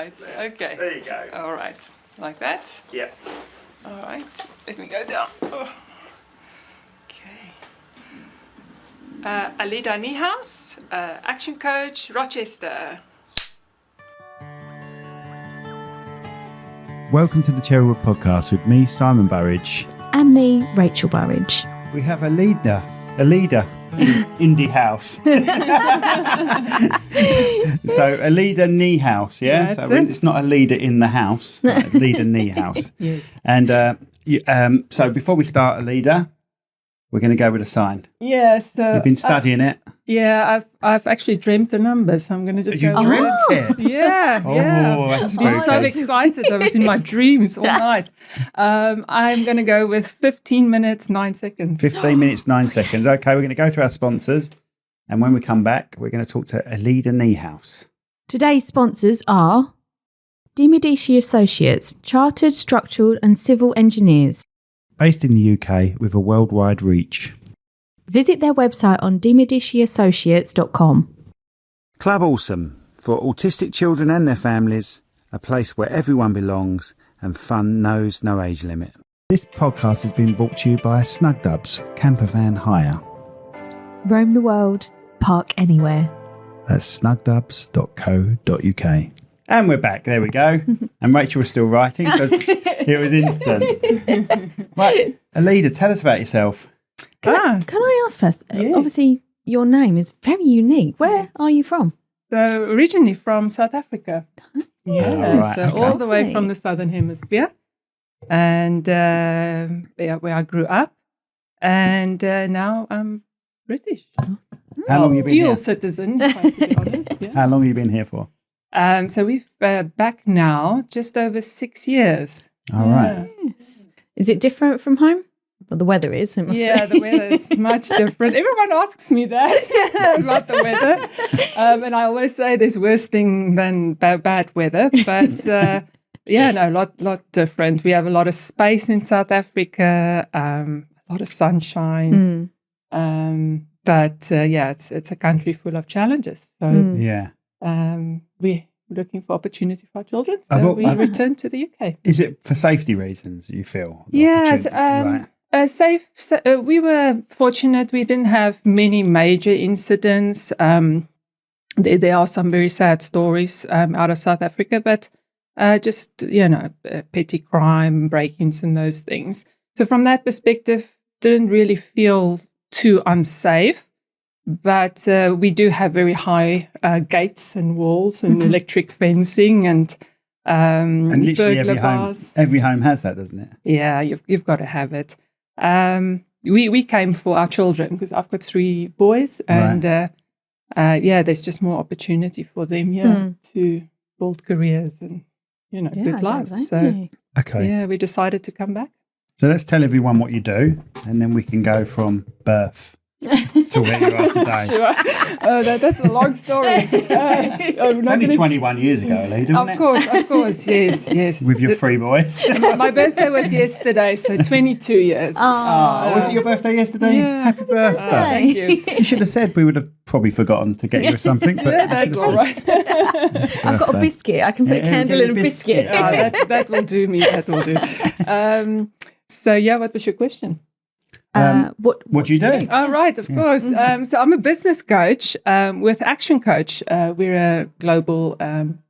right. Okay. There you go. All right. Like that? Yeah. All right. Let me go down. Oh. Okay. Alida Niehaus, action coach, Rochester. Welcome to the Cherrywood podcast with me, Simon Burridge. And me, Rachel Burridge. We have Alida Indie House. So Alida Niehaus, yeah? That's So it. it's not Alida in the house, but Alida Niehaus. Yes. And so before we start, Alida, we're going to go with a sign. Yeah, so You've been studying it. yeah, I've actually dreamed the numbers. I'm going to just You go. dreamt it? Yeah, Oh, yeah. that's I've been so spooky. excited. I was in my dreams all night. I'm going to go with 15 minutes, 9 seconds. 15 minutes, 9 seconds. Okay, we're going to go to our sponsors. And when we come back, we're going to talk to Alida Niehaus. Today's sponsors are Medici Associates, Chartered Structural and Civil Engineers. Based in the UK with a worldwide reach. Visit their website on demediciassociates.com. Club Awesome, for autistic children and their families, a place where everyone belongs and fun knows no age limit. This podcast has been brought to you by Snugdubs Camper Van Hire. Roam the world, park anywhere. That's snugdubs.co.uk. And we're back, there we go. And Rachel was still writing because it was instant. Right, Alida, tell us about yourself. Can I ask first? Yes. Obviously, your name is very unique. Where are you from? So originally from South Africa. Yeah, Oh, right, so okay. all the way from the Southern Hemisphere. And where I grew up. And now I'm British. How long have you been Dual here? citizen, if I have to be honest. Yeah. How long have you been here for? So we've back now just over 6 years. All right. Yes. Is it different from home? Well, the weather is. It must Yeah, be. the weather is much different. Everyone asks me that about the weather. And I always say there's worse thing than bad weather. But yeah, no, lot different. We have a lot of space in South Africa, a lot of sunshine. But yeah, it's a country full of challenges. So Yeah. we're looking for opportunity for our children. I've So al- we I've- returned to the UK. Is it for safety reasons, you feel? the Yes, opportunity? Right. We were fortunate. We didn't have many major incidents. There are some very sad stories out of South Africa, but just, petty crime, break-ins and those things. So from that perspective, didn't really feel too unsafe. But we do have very high gates and walls and electric fencing and literally burglar bars. every home has that, doesn't it? Yeah, you've got to have it. We came for our children because I've got 3 boys, and there's just more opportunity for them to build careers and good lives. So Okay. yeah, we decided to come back. So let's tell everyone what you do, and then we can go from birth to where you are today. Sure. Oh, that's a long story. It's only 21 years ago, Alida, wasn't Of course, yes. it? With your 3 boys. My birthday was yesterday, so 22 years. Oh, was it your birthday yesterday? Yeah. Happy birthday. Thank you. You should have said. We would have probably forgotten to get you something. But That's all right. I've got a biscuit. I can put a candle in a biscuit. That will do me. That will do. So yeah, what was your question? What do you do? Oh, right, of course. So I'm a business coach with Action Coach. We're a global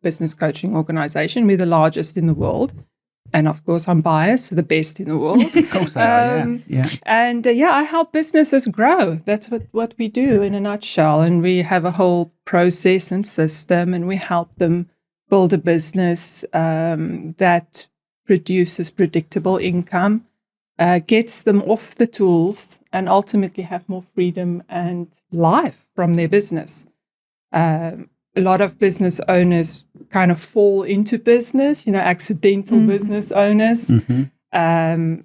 business coaching organization. We're the largest in the world. And of course, I'm biased, the best in the world. Of course they are, yeah. And I help businesses grow. That's what we do in a nutshell. And we have a whole process and system, and we help them build a business that produces predictable income, gets them off the tools, and ultimately have more freedom and life from their business. A lot of business owners kind of fall into business, accidental business owners. And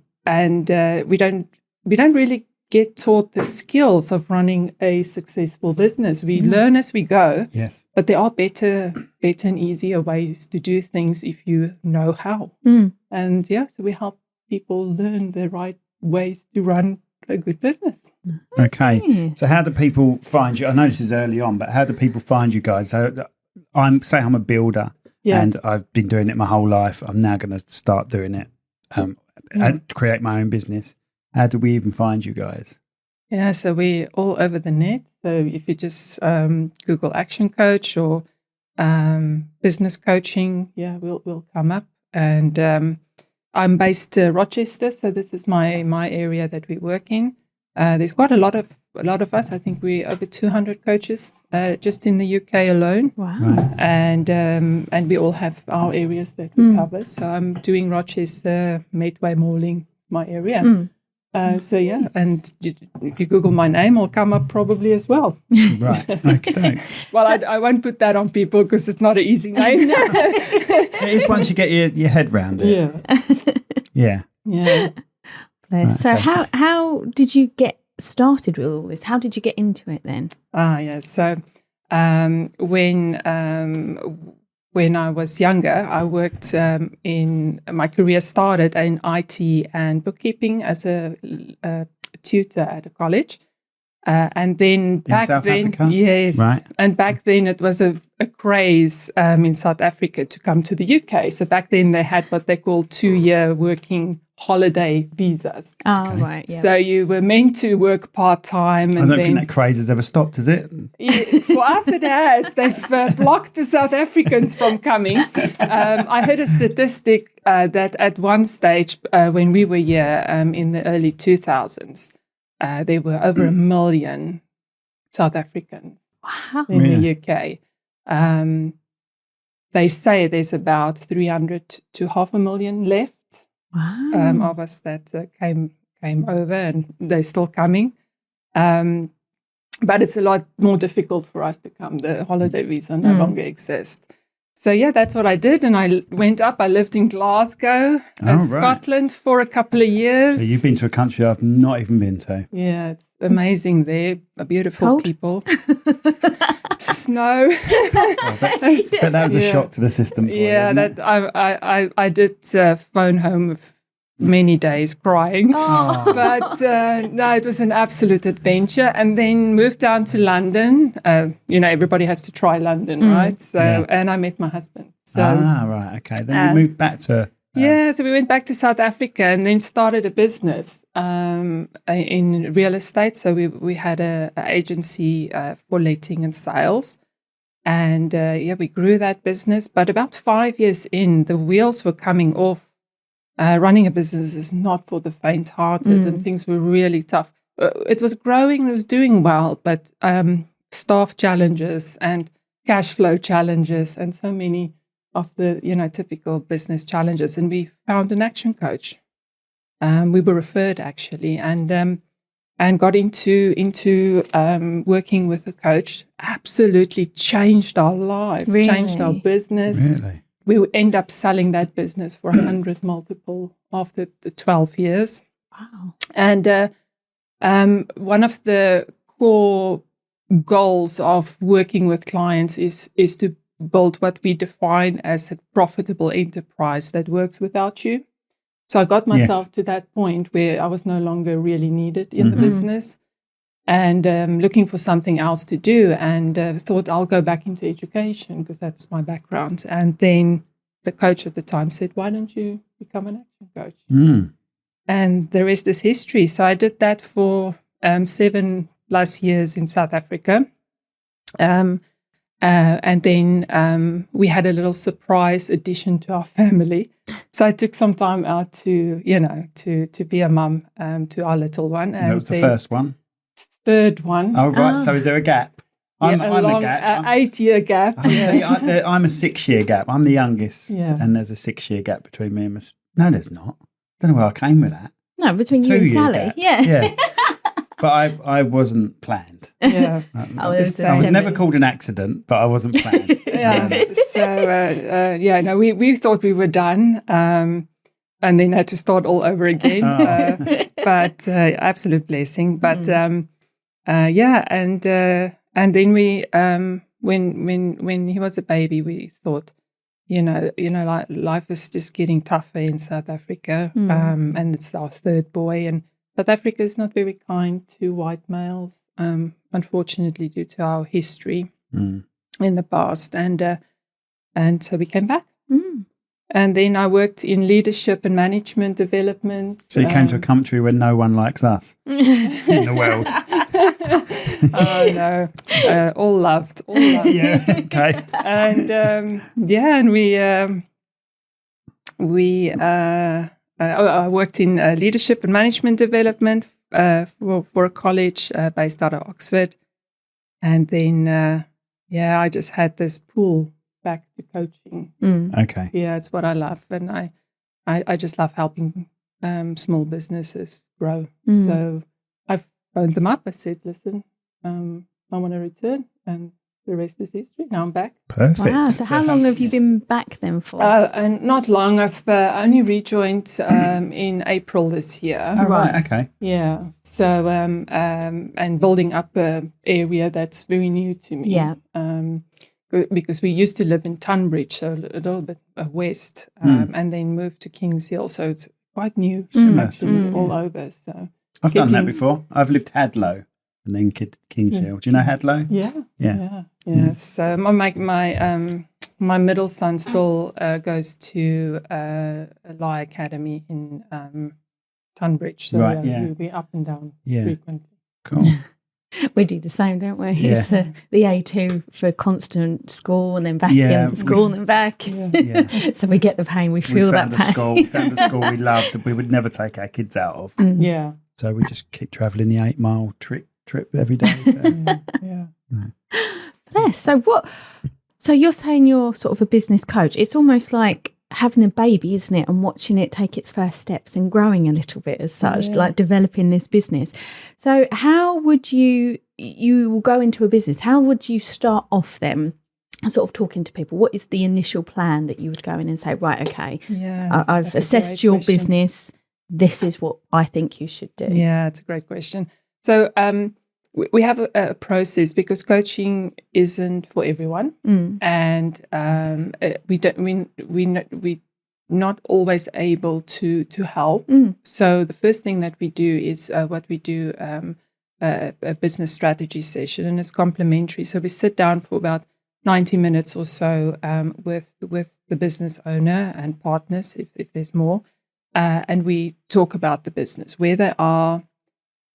we don't really get taught the skills of running a successful business. We learn as we go, Yes. but there are better and easier ways to do things if you know how. And so we help people learn the right ways to run a good business. Okay. So how do people find you? I know this is early on, but how do people find you guys? So I'm a builder Yeah. And I've been doing it my whole life. I'm now going to start doing it and create my own business. How do we even find you guys? Yeah, so we're all over the net. So if you just Google Action Coach or business coaching, we'll come up. And I'm based Rochester, so this is my area that we work in. There's quite a lot of us. I think we're over 200 coaches just in the UK alone. Wow. Right. And we all have our areas that we cover. So I'm doing Rochester, Medway, Morling, my area. So yeah, and if you Google my name, I'll come up probably as well. Right. Okay. Well, I won't put that on people because it's not an easy name. It is once you get your head round it. Yeah. Yeah. Right, so how did you get started with all this? How did you get into it then? Yeah. So when I was younger, I worked my career started in IT and bookkeeping as a tutor at a college. And then back then, Africa? yes. Right. And back then it was a craze in South Africa to come to the UK. So back then they had what they call 2-year working holiday visas. Oh, right. Yeah. So you were meant to work part-time. I don't think that craze has ever stopped, has it? For us, it has. They've blocked the South Africans from coming. I heard a statistic that at one stage, when we were here in the early 2000s, there were over 1 million South Africans in the UK. They say there's about 300 to 500,000 left. Wow. Of us that came over, and they're still coming. But it's a lot more difficult for us to come. The holiday visa no longer exists. So yeah, that's what I did, and I went up. I lived in Glasgow, Scotland, for a couple of years. So you've been to a country I've not even been to. Yeah, it's amazing there. Beautiful people. Snow. But that was a shock to the system for you, wasn't it? I did phone home with many days crying. But no, it was an absolute adventure. And then moved down to London. Everybody has to try London, right? So and I met my husband. So right, okay. Then you moved back to so we went back to South Africa and then started a business in real estate. So we had an agency for letting and sales. And we grew that business. But about 5 years in, the wheels were coming off. Running a business is not for the faint-hearted, and things were really tough. It was growing, it was doing well, but staff challenges and cash flow challenges and so many of the typical business challenges. And we found an action coach. We were referred actually, and got into working with a coach. Absolutely changed our lives, changed our business. Really? We end up selling that business for 100 multiple after the 12 years. Wow. And one of the core goals of working with clients is to build what we define as a profitable enterprise that works without you. So I got myself to that point where I was no longer really needed in the business, and looking for something else to do, and thought I'll go back into education because that's my background. And then the coach at the time said, why don't you become an action coach? And the rest is history. So I did that for 7+ years in South Africa. And then we had a little surprise addition to our family. So I took some time out to be a mum to our little one. And that was the first one? Third one. Oh, right. So is there a gap? I'm long, a gap. 8-year gap. I'm a 6-year gap. I'm the youngest. Yeah. And there's a 6-year gap between me and my... No, there's not. I don't know where I came with that. No, between you and Sally. Gap. Yeah. But I wasn't planned. Yeah. I was never called an accident, but I wasn't planned. So, we thought we were done. And then had to start all over again. But absolute blessing. But and then we when he was a baby, we thought, like life is just getting tougher in South Africa. And it's our third boy, and South Africa is not very kind to white males, unfortunately, due to our history in the past. And And so we came back. Mm. And then I worked in leadership and management development. So you came to a country where no one likes us in the world. Oh, no. All loved. Yeah, okay. And I worked in leadership and management development for a college based out of Oxford. And then, I just had this pull back to coaching. Okay. Yeah, it's what I love. And I just love helping small businesses grow. So I phoned them up. I said, listen, I want to return. And the rest is history. Now I'm back. Perfect. Wow. So how long have you been back then for? And not long. I've only rejoined in April this year. Oh, right. Okay. Yeah. So and building up an area that's very new to me. Yeah. Because we used to live in Tunbridge, so a little bit west, and then moved to Kings Hill. So it's quite new, actually, all over. So I've done that before. I've lived Hadlow and then Kings Hill. Do you know Hadlow? Yeah. So my middle son still goes to a law academy in Tunbridge. So we'll be up and down frequently. Cool. We do the same, don't we? Yeah. It's the A2 for constant school and then back again, school and then back. Yeah. So we get the pain. We feel that pain. We found a school we loved that we would never take our kids out of. Yeah. So we just keep travelling the 8-mile trip every day. Bless. So you're saying you're sort of a business coach. It's almost like having a baby, isn't it? And watching it take its first steps and growing a little bit as such, like developing this business. So how would you will go into a business, how would you start off then? Sort of talking to people, what is the initial plan that you would go in and say, right, okay, I've assessed your business. This is what I think you should do. Yeah, it's a great question. So we have a process because coaching isn't for everyone, and we're not always able to help. So the first thing that we do is a business strategy session, and it's complimentary. So we sit down for about 90 minutes or so with the business owner and partners, if there's more, and we talk about the business, where they are,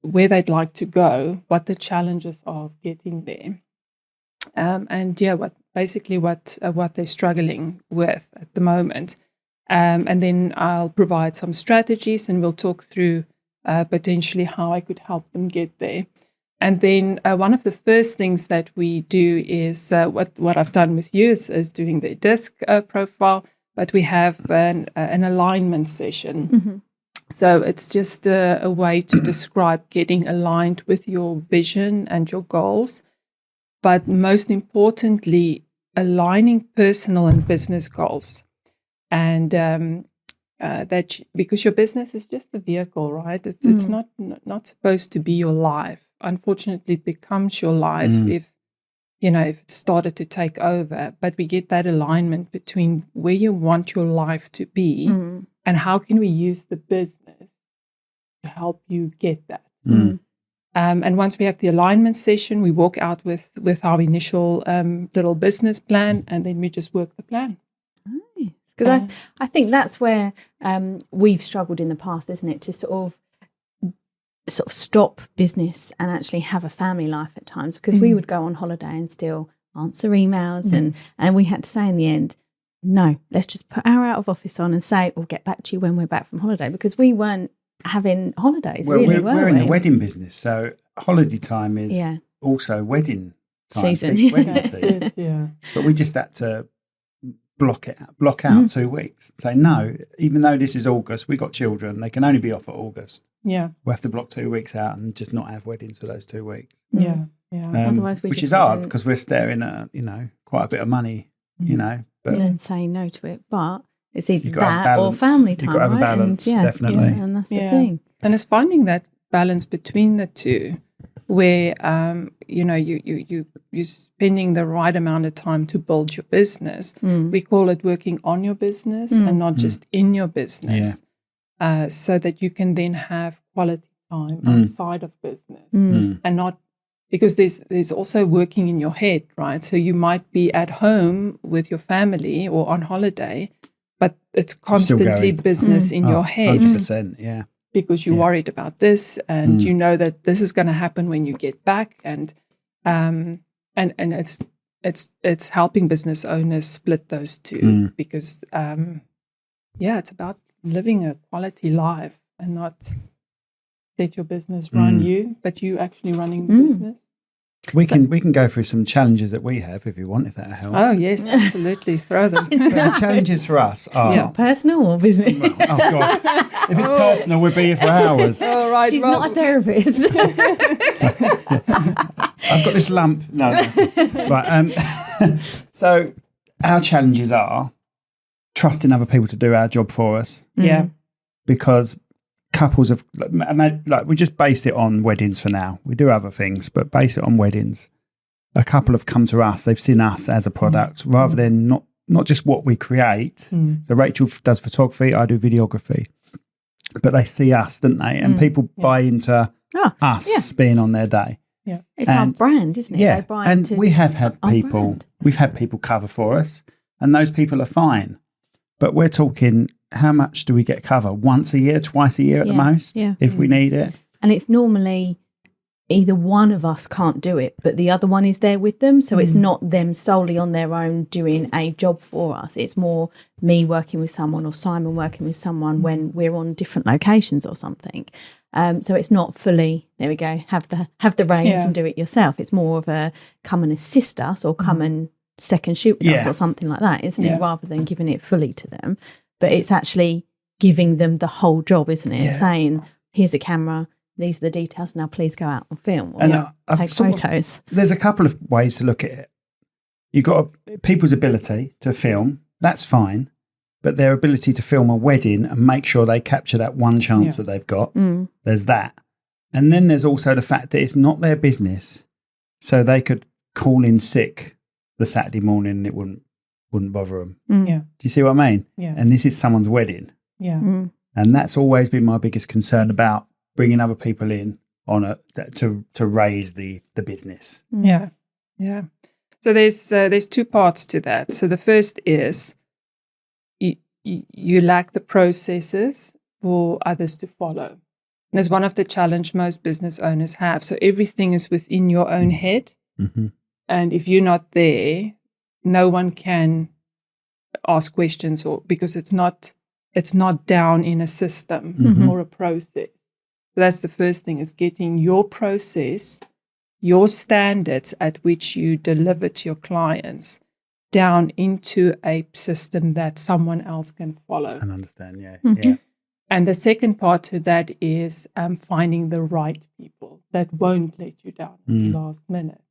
where they'd like to go, what the challenges are of getting there, and what they're struggling with at the moment, and then I'll provide some strategies, and we'll talk through potentially how I could help them get there. And then one of the first things that we do is what I've done with you is doing the DISC profile, but we have an alignment session. So it's just a way to describe getting aligned with your vision and your goals, but most importantly, aligning personal and business goals. And that because your business is just the vehicle, right? It's not supposed to be your life. Unfortunately, it becomes your life if it started to take over. But we get that alignment between where you want your life to be and how can we use the business to help you get that. And once we have the alignment session, we walk out with our initial little business plan, and then we just work the plan. Because I think that's where we've struggled in the past, isn't it? To sort of stop business and actually have a family life at times, because we would go on holiday and still answer emails and we had to say in the end, no, let's just put our out of office on and say we'll get back to you when we're back from holiday, because we weren't having holidays. Well, we're in the wedding business, so holiday time is also wedding time, season. Wedding season. But we just had to block out 2 weeks. Say no, even though this is August, we got children, they can only be off at August. Yeah, we have to block 2 weeks out and just not have weddings for those 2 weeks. Otherwise, which is hard because we're staring at quite a bit of money, but and then saying no to it. But it's either that or family time. You've got to have a balance, definitely. And that's the thing. And it's finding that balance between the two, where you're spending the right amount of time to build your business. We call it working on your business and not just in your business, so that you can then have quality time outside of business and not because there's also working in your head, right? So you might be at home with your family or on holiday, but it's constantly business in your head. 100%, yeah. Because you're worried about this, and you know that this is going to happen when you get back, and it's helping business owners split those two, because it's about living a quality life and not let your business run you, but you actually running the business. We can go through some challenges that we have if you want, if that helps. Oh yes, absolutely. Throw them. So the challenges for us are personal or business. Oh God! If it's personal, we'll be here for hours. All right, she's not a therapist. I've got this lump. No. Right. So our challenges are trusting other people to do our job for us. Yeah. Because couples have, like, we just based it on weddings for now. We do other things, but base it on weddings. A couple have come to us. They've seen us as a product rather than not just what we create. So Rachel does photography, I do videography. But they see us, don't they? And people buy into us being on their day. Yeah, it's our brand, isn't it? Yeah, and we have had people. We've had people cover for us, and those people are fine. But we're talking, how much do we get cover? Once a year, twice a year at the most, if we need it. And it's normally either one of us can't do it, but the other one is there with them. So it's not them solely on their own doing a job for us. It's more me working with someone or Simon working with someone when we're on different locations or something. So it's not fully, there we go, have the reins and do it yourself. It's more of a come and assist us or come and second shoot with us or something like that, isn't it? Rather than giving it fully to them. But it's actually giving them the whole job, isn't it? Saying, here's a camera, these are the details, now please go out and film or take photos. There's a couple of ways to look at it. You've got people's ability to film, that's fine, but their ability to film a wedding and make sure they capture that one chance that they've got, there's that. And then there's also the fact that it's not their business, so they could call in sick the Saturday morning and it wouldn't bother them. Yeah. Do you see what I mean? Yeah. And this is someone's wedding. Yeah. And that's always been my biggest concern about bringing other people in on to raise the business. Yeah. Yeah. So there's two parts to that. So the first is you lack the processes for others to follow. And it's one of the challenge most business owners have. So everything is within your own head. And if you're not there, no one can ask questions, or because it's not down in a system or a process. So that's the first thing, is getting your process, your standards at which you deliver to your clients down into a system that someone else can follow. And understand, yeah. And the second part to that is finding the right people that won't let you down at the last minute.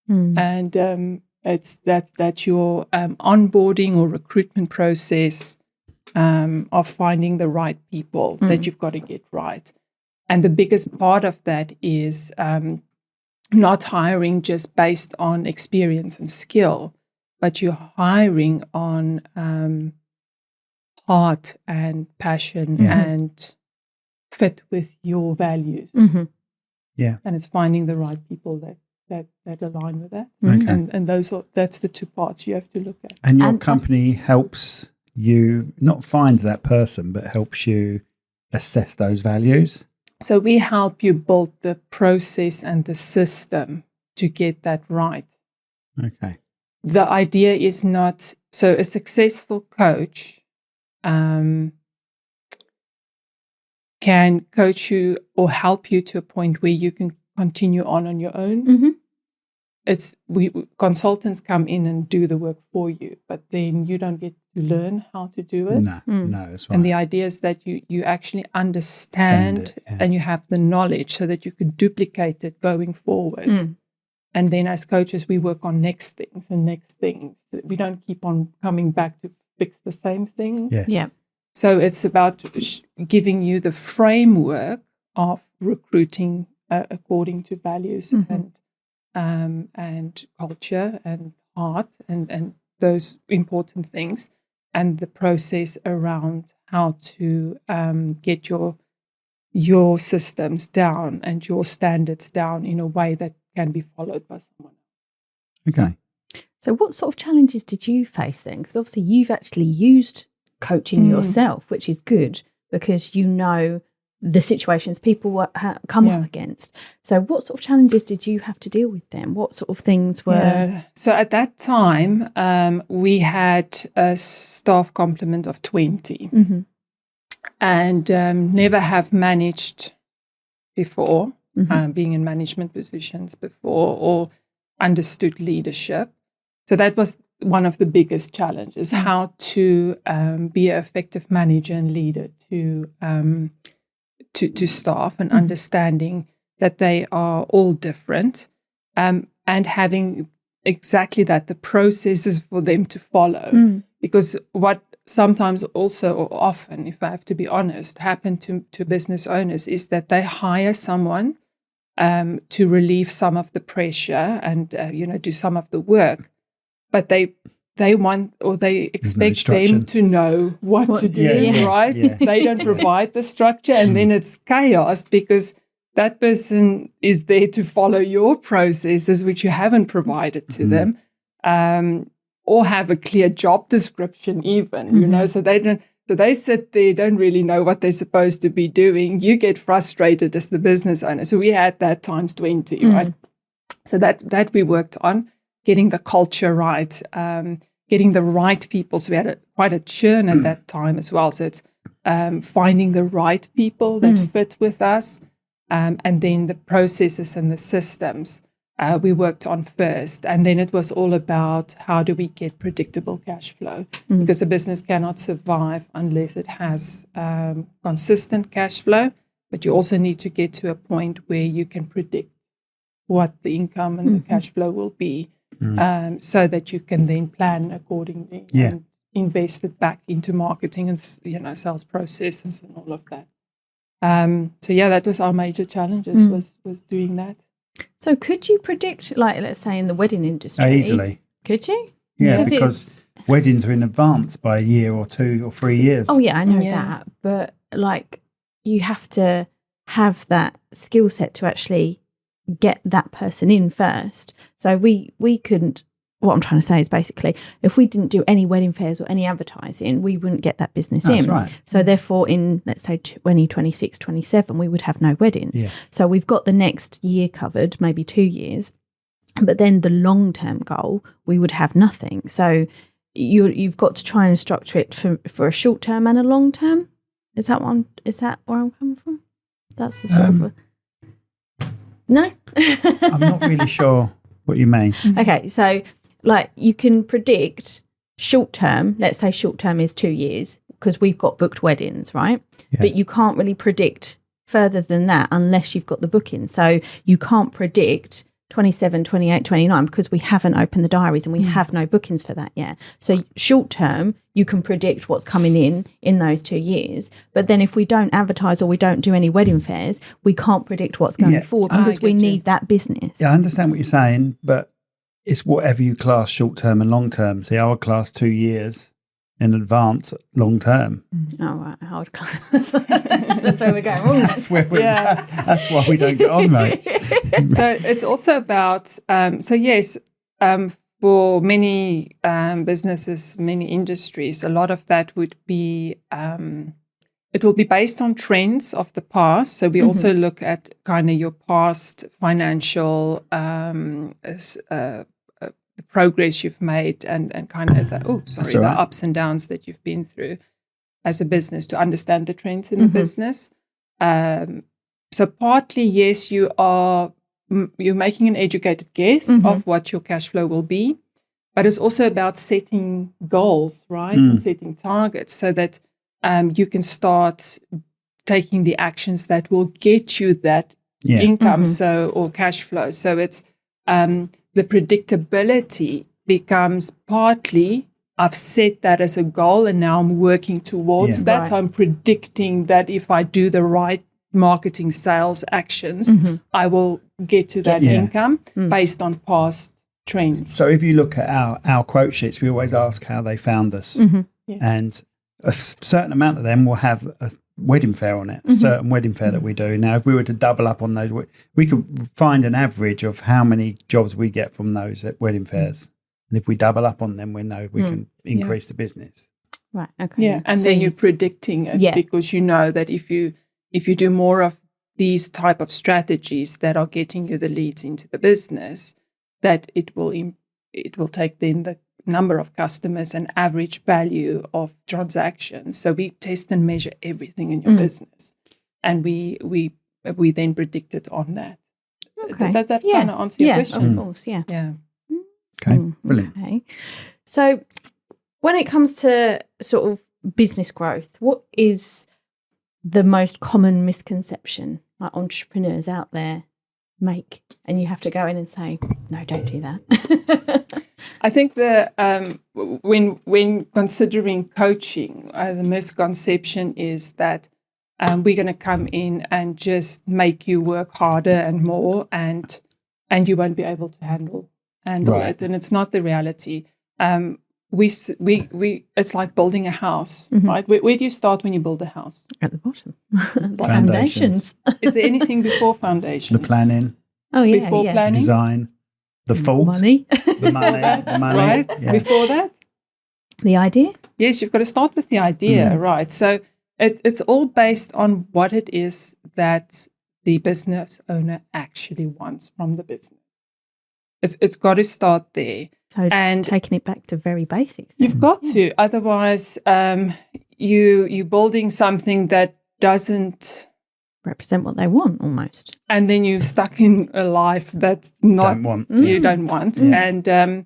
And it's that your onboarding or recruitment process of finding the right people that you've got to get right. And the biggest part of that is not hiring just based on experience and skill, but you're hiring on heart and passion and fit with your values. Yeah. And it's finding the right people that align with that. Okay. And that's the two parts you have to look at. And your company helps you not find that person, but helps you assess those values. So we help you build the process and the system to get that right. Okay. The idea is not, so a successful coach can coach you or help you to a point where you can continue on your own. Consultants come in and do the work for you, but then you don't get to learn how to do it. No, that's right. And the idea is that you actually understand and you have the knowledge so that you can duplicate it going forward. And then as coaches, we work on next things and next things. We don't keep on coming back to fix the same thing. Yes. Yeah. So it's about giving you the framework of recruiting according to values and culture and heart and those important things, and the process around how to get your your systems down and your standards down in a way that can be followed by someone. Okay. So what sort of challenges did you face then? Because obviously you've actually used coaching yourself, which is good because you know the situations people come up against. So what sort of challenges did you have to deal with then? What sort of things were... Yeah. So at that time, we had a staff complement of 20 and never have managed before, being in management positions before or understood leadership. So that was one of the biggest challenges, how to be an effective manager and leader to staff and understanding that they are all different and having exactly that, the processes for them to follow. Because what sometimes also or often, if I have to be honest, happen to business owners is that they hire someone to relieve some of the pressure and, do some of the work, but they want or they expect them to know what to do, right? Yeah. They don't provide the structure and then it's chaos because that person is there to follow your processes, which you haven't provided to them, or have a clear job description even, so they don't. So they sit there, don't really know what they're supposed to be doing. You get frustrated as the business owner. So we had that times 20, right? So that we worked on, getting the culture right, getting the right people. So we had quite a churn at that time as well. So it's finding the right people that fit with us, and then the processes and the systems we worked on first. And then it was all about how do we get predictable cash flow, because a business cannot survive unless it has consistent cash flow. But you also need to get to a point where you can predict what the income and the cash flow will be, so that you can then plan accordingly and invest it back into marketing and sales processes and all of that. So that was our major challenges was doing that. So could you predict, like, let's say in the wedding industry? Easily. Could you? Yeah, because weddings are in advance by a year or 2 or 3 years. Oh, yeah, I know that. But, like, you have to have that skill set to actually get that person in first. So we couldn't, what I'm trying to say is basically, if we didn't do any wedding fairs or any advertising, we wouldn't get that business in. That's right. So therefore in, let's say 2026, 27, we would have no weddings. Yeah. So we've got the next year covered, maybe 2 years, but then the long-term goal, we would have nothing. So you've got to try and structure it for a short-term and a long-term. Is that where I'm coming from? That's the sort of no? I'm not really sure what you mean. Okay, so like you can predict short term, let's say short term is 2 years because we've got booked weddings, right? Yeah. But you can't really predict further than that unless you've got the booking. So you can't predict 27, 28, 29 because we haven't opened the diaries and we have no bookings for that yet. So short term, you can predict what's coming in those 2 years. But then if we don't advertise or we don't do any wedding fairs, we can't predict what's going forward because we need that business. Yeah, I understand what you're saying, but it's whatever you class short term and long term. See, I would class 2 years in advance long term. Oh, right. I would class. That's where we're going wrong. That's where we're that's why we don't get on, mate. So it's also about, for many businesses, many industries, a lot of that would be, it will be based on trends of the past. So we also look at kind of your past financial the progress you've made and kind of the ups and downs that you've been through as a business to understand the trends in the business. So partly, yes, you're making an educated guess of what your cash flow will be, but it's also about setting goals, right, and setting targets so that you can start taking the actions that will get you that income or cash flow. So it's the predictability becomes partly I've set that as a goal and now I'm working towards that. Right. So I'm predicting that if I do the right marketing sales actions, I will get to that income based on past trends. So if you look at our quote sheets, we always ask how they found us. And a certain amount of them will have wedding fair on it, a certain wedding fair that we do. Now, if we were to double up on those, we could find an average of how many jobs we get from those at wedding fairs. And if we double up on them, we know we can increase the business. Right. Okay. Yeah. And then you're predicting it because you know that if you do more of these type of strategies that are getting you the leads into the business, that it will take then the number of customers and average value of transactions. So we test and measure everything in your business, and we then predict it on that. Okay. Does that kind of answer your question? Of course. Yeah. Yeah. Okay. Brilliant. Okay. So when it comes to sort of business growth, what is the most common misconception like entrepreneurs out there make, and you have to go in and say, no, don't do that? I think when considering coaching, the misconception is that we're going to come in and just make you work harder and more, and you won't be able to handle it, and it's not the reality. We it's like building a house, right? Where do you start when you build a house? At the bottom, the foundations. Is there anything before foundations? The planning. Oh yeah, before planning, design, the fault, money, the money, right? Yeah. Before that, the idea. Yes, you've got to start with the idea, right? So it's all based on what it is that the business owner actually wants from the business. It's got to start there. So and taking it back to very basics. Then. You've got to, otherwise you're building something that doesn't represent what they want almost. And then you're stuck in a life that's not you don't want. And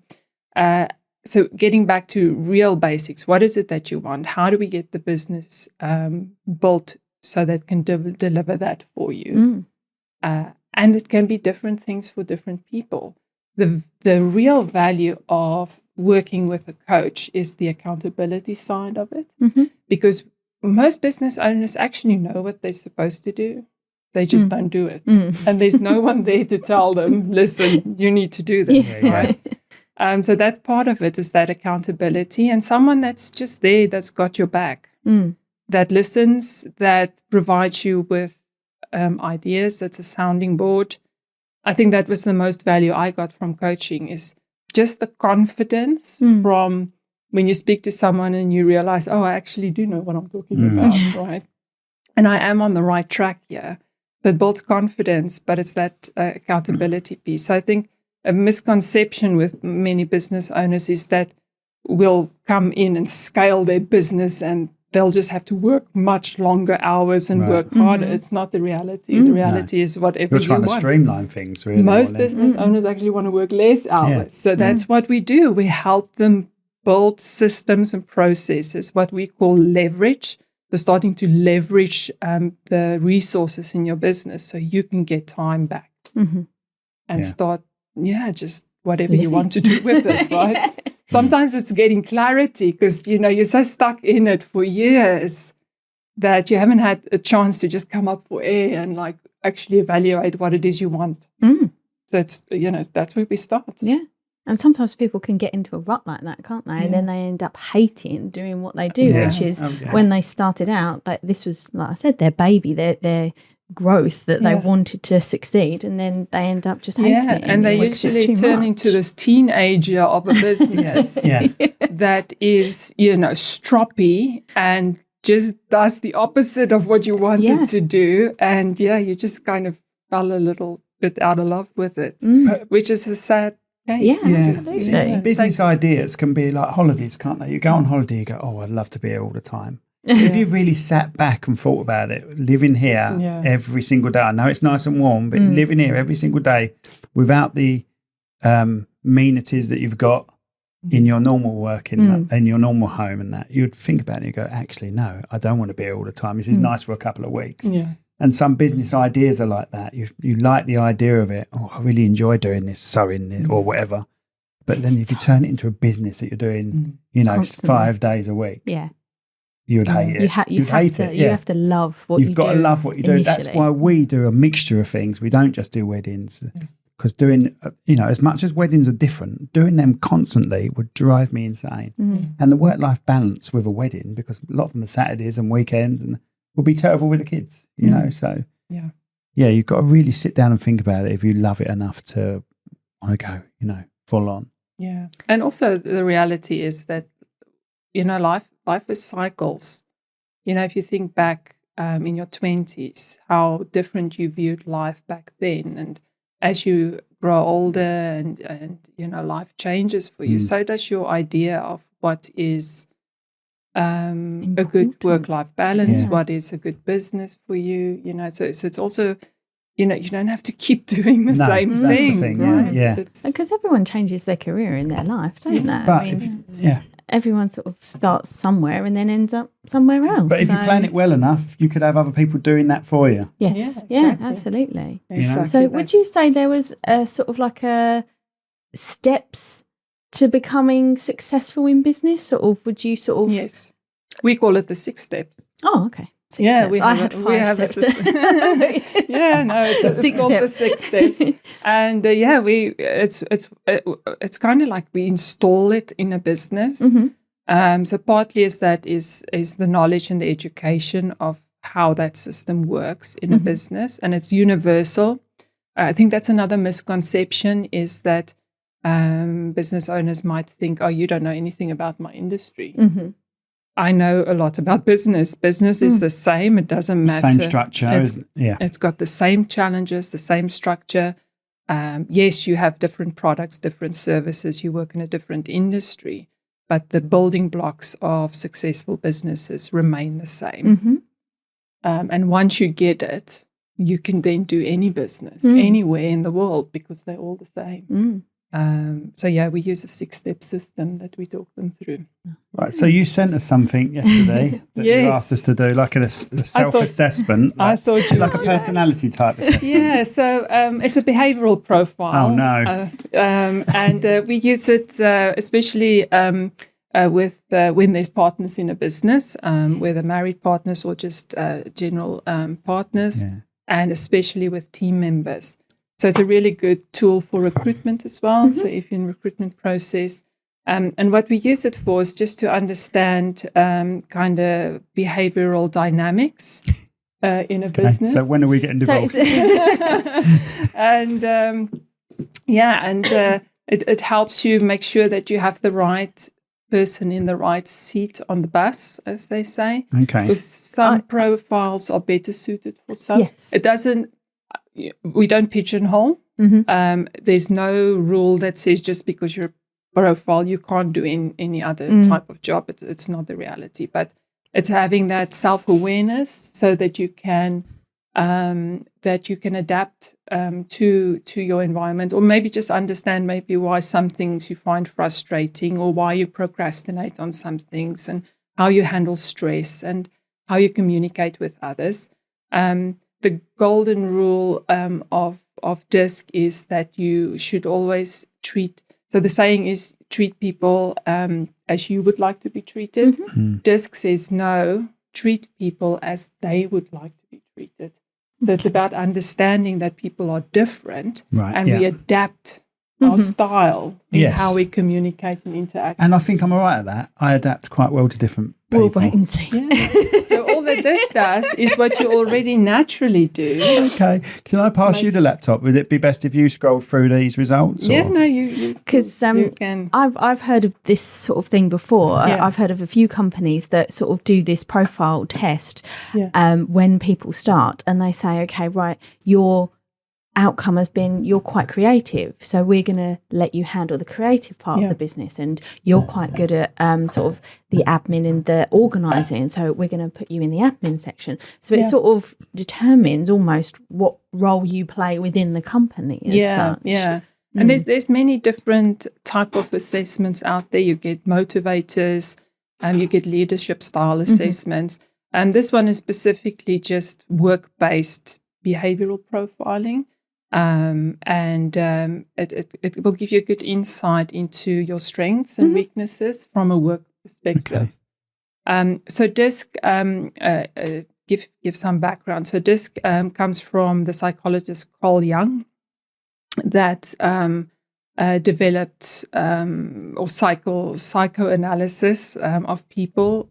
so getting back to real basics, what is it that you want? How do we get the business built so that it can deliver that for you? And it can be different things for different people. The real value of working with a coach is the accountability side of it, because most business owners actually know what they're supposed to do. They just don't do it. And there's no one there to tell them, listen, you need to do this, right? So that's part of it, is that accountability, and someone that's just there, that's got your back, that listens, that provides you with ideas, that's a sounding board. I think that was the most value I got from coaching, is just the confidence from when you speak to someone and you realize, oh, I actually do know what I'm talking about, right? And I am on the right track here. That builds confidence, but it's that accountability piece. So I think a misconception with many business owners is that we'll come in and scale their business and they'll just have to work much longer hours and work harder. It's not the reality. The reality is whatever you want. You're trying to streamline things, really. Most business owners actually want to work less hours. Yeah. So that's what we do. We help them build systems and processes, what we call leverage. So starting to leverage the resources in your business so you can get time back and start, just whatever you want to do with it, right? Sometimes it's getting clarity because, you're so stuck in it for years that you haven't had a chance to just come up for air and like actually evaluate what it is you want. So it's, that's where we start. Yeah. And sometimes people can get into a rut like that, can't they? And then they end up hating doing what they do, which is when they started out, that this was, like I said, their baby, their growth that they wanted to succeed, and then they end up just hating it. And they usually turn into this teenager of a business that is, stroppy and just does the opposite of what you wanted to do. And you just kind of fell a little bit out of love with it, which is a sad case. Absolutely. Business ideas can be like holidays, can't they? You go on holiday, you go, oh, I'd love to be here all the time. If you really sat back and thought about it, living here every single day, I know it's nice and warm, but living here every single day without the amenities that you've got in your normal work, in your normal home and that, you'd think about it and you go, actually, no, I don't want to be here all the time. This is nice for a couple of weeks. And some business ideas are like that. You like the idea of it. Oh, I really enjoy doing this, sewing or whatever. But then if you turn it into a business that you're doing, constantly. 5 days a week. You would hate it. You have to love what you do. You've got to love what you do. That's why we do a mixture of things. We don't just do weddings. Because doing, as much as weddings are different, doing them constantly would drive me insane. And the work-life balance with a wedding, because a lot of them are Saturdays and weekends, and will be terrible with the kids, you know. So yeah, you've got to really sit down and think about it if you love it enough to want to go, you know, full on. Yeah. And also the reality is that, you know, life is cycles. You know, if you think back in your 20s, how different you viewed life back then. And as you grow older and you know, life changes for you, so does your idea of what is a good work-life balance, what is a good business for you, you know. So it's also, you know, you don't have to keep doing the same thing. The thing, right? Yeah. Because everyone changes their career in their life, don't they? But I mean, everyone sort of starts somewhere and then ends up somewhere else. But if you plan it well enough, you could have other people doing that for you. Yes, absolutely. Exactly. So would you say there was a sort of like a steps to becoming successful in business, or would you sort of... Yes. We call it the 6 steps. Oh, okay. 6 steps. I had 5 steps. It's called the 6 steps. And it's kind of like we install it in a business. So partly is the knowledge and the education of how that system works in a business, and it's universal. I think that's another misconception, is that business owners might think, oh, you don't know anything about my industry. I know a lot about business. Business is the same. It doesn't matter. Same structure. It's got the same challenges, the same structure. Yes, you have different products, different services. You work in a different industry, but the building blocks of successful businesses remain the same. And once you get it, you can then do any business anywhere in the world because they're all the same. We use a 6-step system that we talk them through. Right. So you sent us something yesterday that you asked us to do, like a self-assessment. I thought you like a personality type assessment. Yeah. So it's a behavioural profile. Oh no. And we use it especially with when there's partners in a business, whether married partners or just general partners, and especially with team members. So it's a really good tool for recruitment as well. So if you're in recruitment process, and what we use it for is just to understand kind of behavioral dynamics in a business. So when are we getting divorced? It helps you make sure that you have the right person in the right seat on the bus, as they say. Okay. Because some profiles are better suited for some. Yes. It doesn't. We don't pigeonhole. There's no rule that says just because you're a profile, you can't do any other type of job. It's not the reality, but it's having that self-awareness so that you can adapt to your environment, or maybe just understand maybe why some things you find frustrating, or why you procrastinate on some things, and how you handle stress and how you communicate with others. The golden rule of DISC is that you should always treat. So the saying is, treat people as you would like to be treated. DISC says no, treat people as they would like to be treated. So it's about understanding that people are different, and we adapt our style in how we communicate and interact. And I think I'm all right at that. I adapt quite well to different people. We'll wait and see. So all that this does is what you already naturally do. Okay. Can I pass you the laptop? Would it be best if you scroll through these results? Yeah, no, you can. I've heard of this sort of thing before. I've heard of a few companies that sort of do this profile test when people start, and they say, okay, right, your outcome has been you're quite creative, so we're going to let you handle the creative part of the business, and you're quite good at sort of the admin and the organising, so we're going to put you in the admin section. So it sort of determines almost what role you play within the company as such. And there's many different type of assessments out there. You get motivators, you get leadership style assessments, and this one is specifically just work-based behavioral profiling. It will give you a good insight into your strengths and weaknesses from a work perspective. So DISC, give some background. So DISC comes from the psychologist Carl Jung, that developed psychoanalysis of people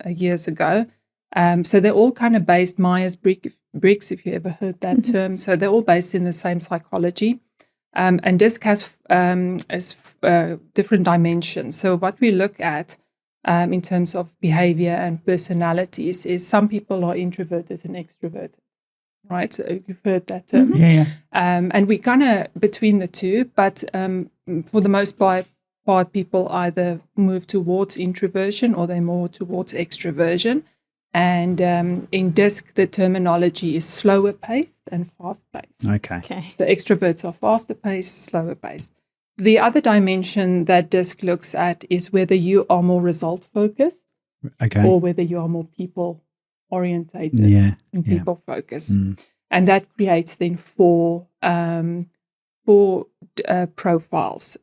years ago. So they're all kind of based, Myers-Briggs, if you ever heard that term. So they're all based in the same psychology. And DISC has different dimensions. So what we look at in terms of behavior and personalities is some people are introverted and extroverted, right? So you've heard that term. And we kind of between the two, but for the most part, people either move towards introversion or they're more towards extroversion. And in DISC, the terminology is slower paced and fast paced. Okay. So extroverts are faster paced, slower paced. The other dimension that DISC looks at is whether you are more result focused or whether you are more people orientated and people focused. And that creates then four profiles,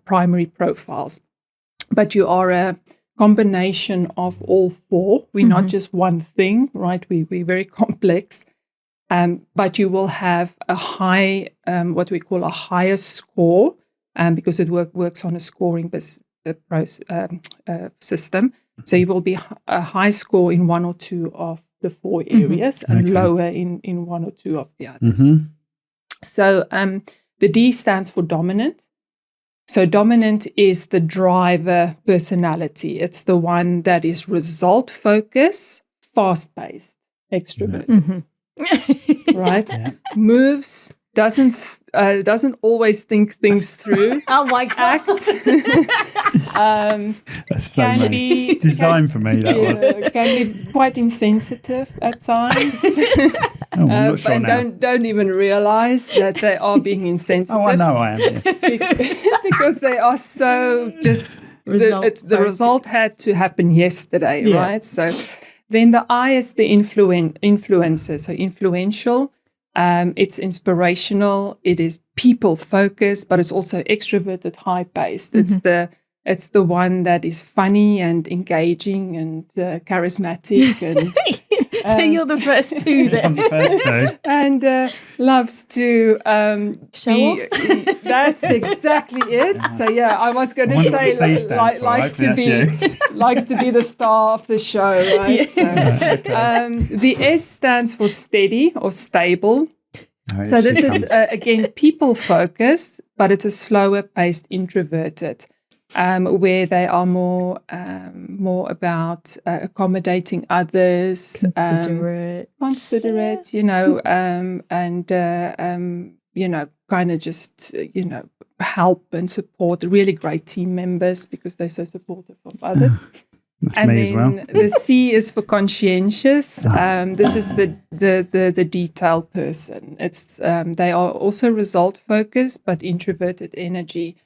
primary profiles. But you are a combination of all four. We're not just one thing, right? We're very complex. But you will have a high, what we call a higher score, because it works on a scoring system. So you will be a high score in one or two of the four areas and lower in one or two of the others. So the D stands for dominant. So dominant is the driver personality. It's the one that is result focused, fast paced, extrovert. Right? Yeah. Moves, doesn't always think things through. Oh my God. That's so can be designed for me. That was can be quite insensitive at times. I'm not sure now. Don't even realize that they are being insensitive. Oh, I know I am. Because they are so just the result had to happen yesterday, right? So then the I is the influencer, so influential. It's inspirational. It is people focused, but it's also extroverted, high paced. It's the one that is funny and engaging and charismatic and. So you're the first two there. I'm the first two. And loves to show off. That's exactly it. So yeah, I was going to say likes to be the star of the show, right? So, the S stands for steady or stable. So this is again people focused, but it's a slower paced introverted. Where they are more about accommodating others, considerate, kind of just help and support really great team members because they're so supportive of others. That's and me then as well. The C is for conscientious. This is the detail person. It's they are also result focused but introverted energy.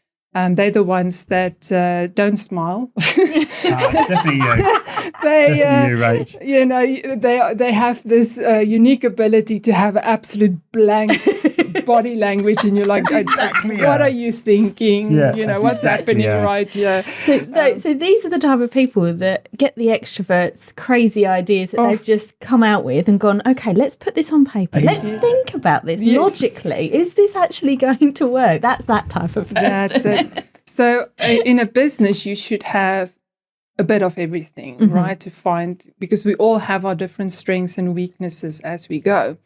They're the ones that don't smile. Definitely you. Definitely you, Rach. They have this unique ability to have absolute blank body language, and you're like, what are you thinking? Yeah, what's happening, right? Yeah. So these are the type of people that get the extroverts' crazy ideas that they've just come out with and gone, okay, let's put this on paper. Let's think about this logically. Is this actually going to work? That's that type of person. That's it. So in a business, you should have a bit of everything, right? To find, because we all have our different strengths and weaknesses as we go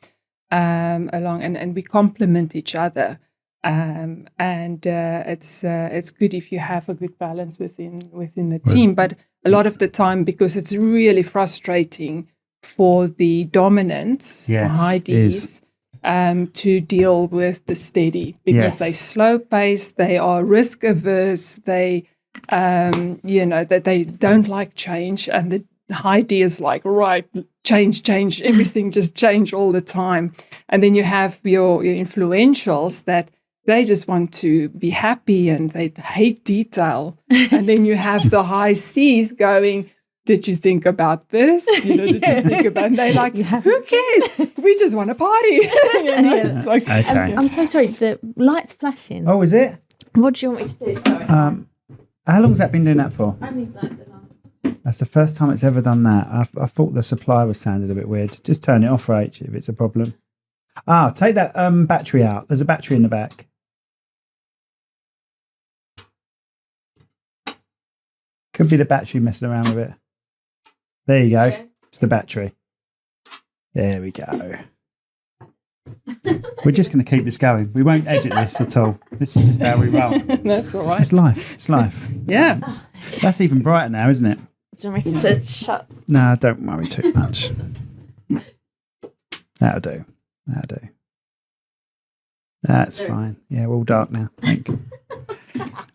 along, and we complement each other. It's good if you have a good balance within the team. But a lot of the time, because it's really frustrating for the dominants, high Ds, to deal with the steady, because they're slow paced, they are risk averse, they that they don't like change, and the high D is like, right, change, everything just change all the time. And then you have your influentials that they just want to be happy and they hate detail. And then you have the high Cs going, did you think about this? Did you think about? And they're like, who cares? We just want to party. It's like, I'm so sorry. The light's flashing. Oh, is it? What do you want me to do? Sorry. How long has that been doing that for? Only like the last. That's the first time it's ever done that. I thought the supply was sounded a bit weird. Just turn it off, Rach, if it's a problem. Take that battery out. There's a battery in the back. Could be the battery messing around with it. There you go. It's the battery. There we go. We're just going to keep this going. We won't edit this at all. This is just how we roll. That's all right. It's life. It's life. Yeah. That's even brighter now, isn't it? Do you want me to shut? No, don't worry too much. That'll do. That'll do. That's fine. Yeah, we're all dark now. Thank you.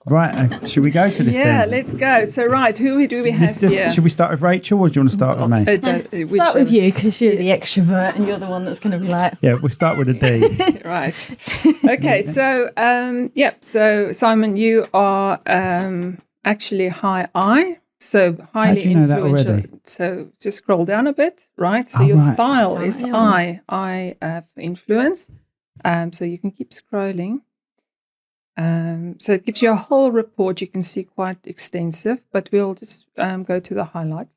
Right, should we go to this Yeah, then? let's go. So, right, who do we have here? Should we start with Rachel or do you want to start with me? Start with you because you're the extrovert and you're the one that's going to be like... Yeah, we'll start with a D. Right. Okay, so, so Simon, you are actually high I, so highly How do you know that influential. already? So just scroll down a bit, right? So Oh, your right. style is I have influence. So you can keep scrolling. So it gives you a whole report. You can see quite extensive, but we'll just go to the highlights.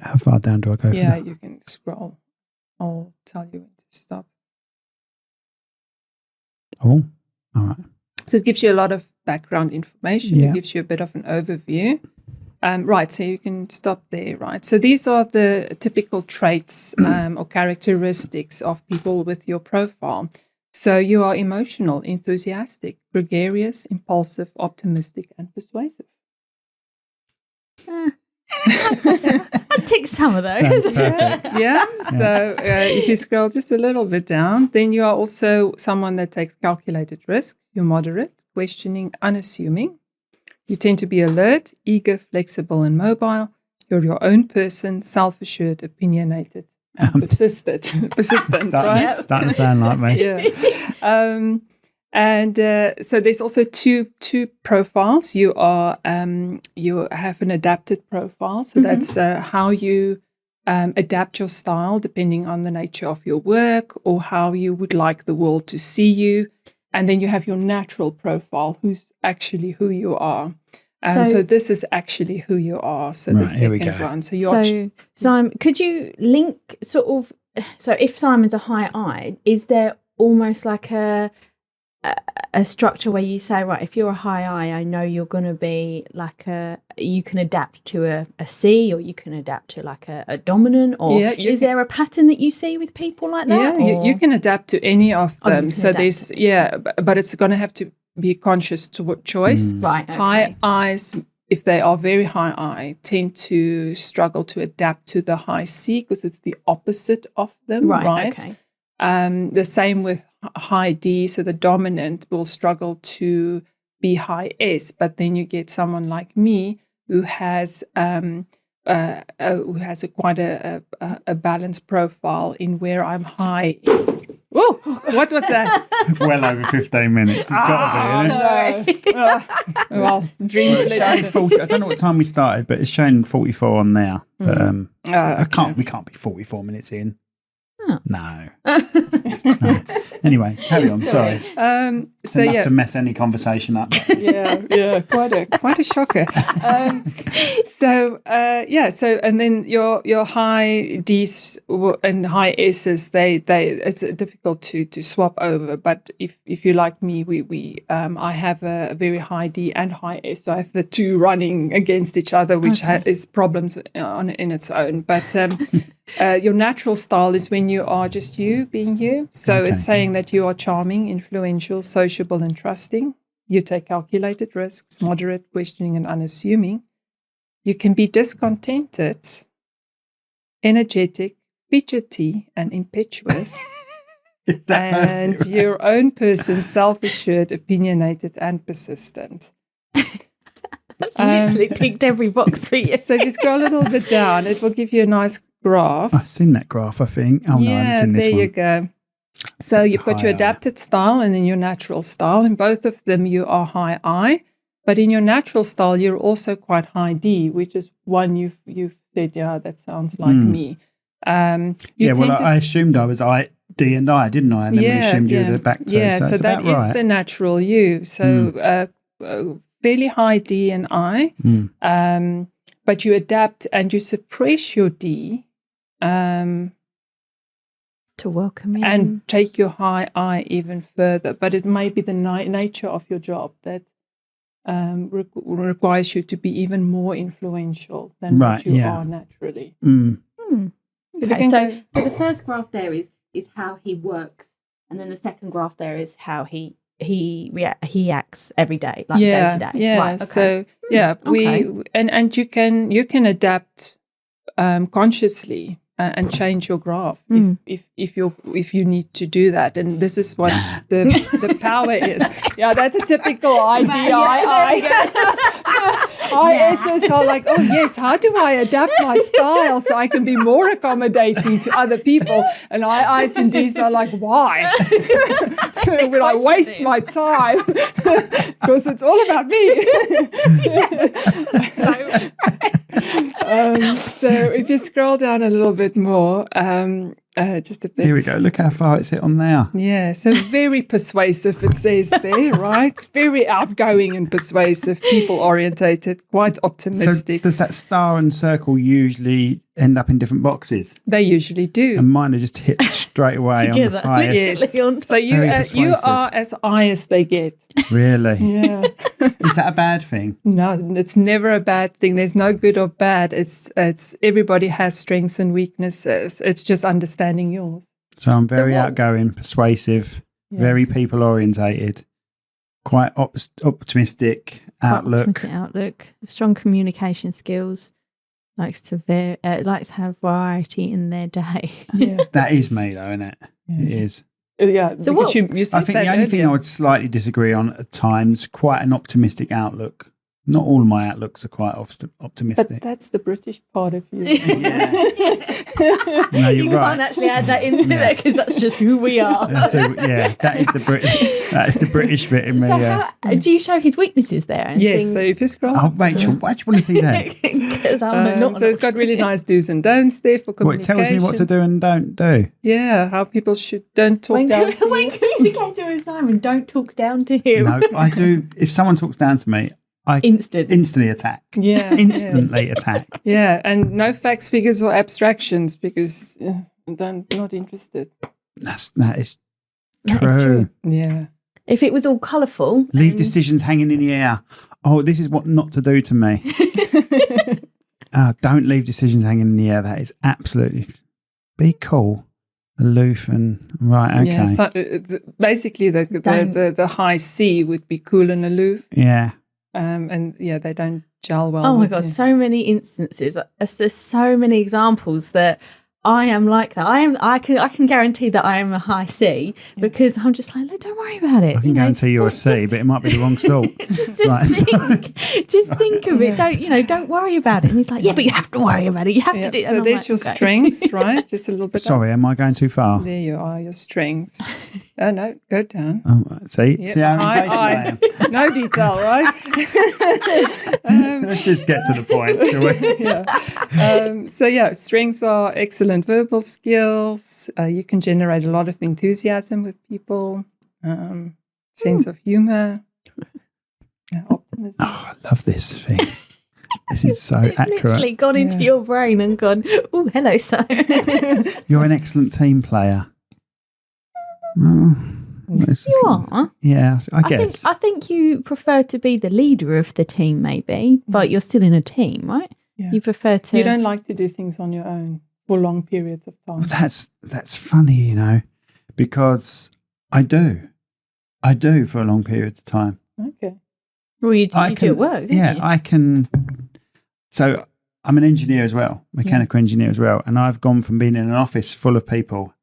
How far down do I go from Yeah, that? you can scroll. I'll tell you when to stop. Oh, all right. So it gives you a lot of background information. Yeah. It gives you a bit of an overview. Right, so you can stop there, right? So these are the typical traits or characteristics of people with your profile. So you are emotional, enthusiastic, gregarious, impulsive, optimistic, and persuasive. I'd tick some of those. Sounds perfect. Yeah. So if you scroll just a little bit down, then you are also someone that takes calculated risks. You're moderate, questioning, unassuming. You tend to be alert, eager, flexible, and mobile. You're your own person, self-assured, opinionated, and persistent, right? Starting to sound like me. Yeah. So there's also two profiles. You are you have an adapted profile, so that's how you adapt your style depending on the nature of your work or how you would like the world to see you. And then you have your natural profile, who's actually who you are. So this is actually who you are. So the second one. So you're Simon, could you link sort of? So if Simon's a high I, is there almost like a structure where you say, right, if you're a high I know you're going to be like you can adapt to a C or you can adapt to like a dominant, or is there a pattern that you see with people like that? Yeah, you can adapt to any of them. So adapt. there's, but it's going to have to be a conscious choice. Right. Okay. High I's, if they are very high I, tend to struggle to adapt to the high C because it's the opposite of them. Right. Okay. The same with high D, so the dominant will struggle to be high S, but then you get someone like me who has quite a balanced profile in where I'm high. Whoa! What was that? Well over 15 minutes. It's got to be, isn't it? Sorry. Well, dreams It's showing 40, I don't know what time we started, but it's showing 44 on there. But we can't be 44 minutes in. Oh. No. Anyway, carry on. Sorry. So enough to mess any conversation up. yeah, quite a shocker. So and then your high D's and high S's, it's difficult to swap over. But if you like me, we I have a very high D and high S, so I have the two running against each other, which is problems in its own. But your natural style is when you are just you being you. So it's saying that you are charming, influential, sociable, and trusting. You take calculated risks, moderate, questioning, and unassuming. You can be discontented, energetic, fidgety, and impetuous. And your own person, self-assured, opinionated, and persistent. That's literally ticked every box for you. So if you scroll a little bit down, it will give you a nice graph. I've seen that graph, I think. Oh, no, I haven't seen this one. There you go. So you've got your adapted style and then your natural style. In both of them, you are high I. But in your natural style, you're also quite high D, which is one you've said, yeah, that sounds like me. I assumed I was D and I, didn't I? And then we assumed you were the back toe. Yeah, so that is the natural you. So fairly high D and I. But you adapt and you suppress your D. To welcome in. And take your high I even further. But it may be the nature of your job that requires you to be even more influential than what you are naturally. Okay, so the first graph there is how he works, and then the second graph there is how he acts every day, like day to day. Yeah. Right, okay. So we and you can adapt consciously and change your graph if you need to do that. And this is what the power is. Yeah, that's a typical ISs are like, oh yes, how do I adapt my style so I can be more accommodating to other people? And Is and Ds are like, why? When I waste my time? Because it's all about me. So if you scroll down a little bit more, just a bit. Here we go. Look how far it's hit on there. Yeah, so very persuasive, it says there, right? Very outgoing and persuasive, people-orientated, quite optimistic. So does that star and circle usually end up in different boxes? They usually do. And mine are just hit straight away on the highest. Yes. So you are as high as they get. Really? Yeah. Is that a bad thing? No, it's never a bad thing. There's no good or bad. It's everybody has strengths and weaknesses. It's just understanding yours. So I'm very outgoing, persuasive, very people orientated, quite optimistic outlook. Strong communication skills. Likes to have variety in their day. Yeah. That is me, though, isn't it? Yeah. It is. Yeah. So what? You said I think the only thing I would slightly disagree on at times, quite an optimistic outlook. Not all of my outlooks are quite optimistic. But that's the British part of you. Yeah. No, you're you right. can't actually add that into there because that's just who we are. That is the British bit in me. So do you show his weaknesses there? And yes, things? So if you scroll. Oh, Rachel, why do you want to see that? Because so it's got really nice do's and don'ts there for communication. Well, it tells me what to do and don't do. Yeah, how people don't talk down to when communicating with Simon, don't talk down to him. No, I do. If someone talks down to me, I instantly attack. Yeah. Instantly attack. Yeah, and no facts, figures, or abstractions because I'm not interested. That is true. Yeah. If it was all colourful. Leave decisions hanging in the air. Oh, this is what not to do to me. Don't leave decisions hanging in the air. That is absolutely... Be cool, aloof, and right, okay. Yeah, so, basically the high C would be cool and aloof. Yeah. And they don't gel well. Oh my God, so many instances. There's so many examples that I am like that. I can guarantee that I am a high C because I'm just like, don't worry about it. I can guarantee you're a C, but it might be the wrong salt. just think of it. Don't worry about it. And he's like, but you have to worry about it. You have to do it. So there's your strengths, right? Just a little bit. Sorry, am I going too far? There you are, your strengths. Oh no, go down. Oh, see how impatient I am. No detail, right? Let's just get to the point, shall we? Yeah. Strengths are excellent verbal skills. You can generate a lot of enthusiasm with people. Sense of humor. Optimism. Oh, I love this thing. This is so accurate. Literally gone into your brain and gone, oh, hello, Simon. You're an excellent team player. You are? Yeah, I guess. I think you prefer to be the leader of the team, maybe, but you're still in a team, right? Yeah. You prefer to... You don't like to do things on your own for long periods of time. Well, that's funny, because I do for a long period of time. Okay. Well, you do at work, don't you? I can. So I'm an engineer as well, mechanical engineer as well, and I've gone from being in an office full of people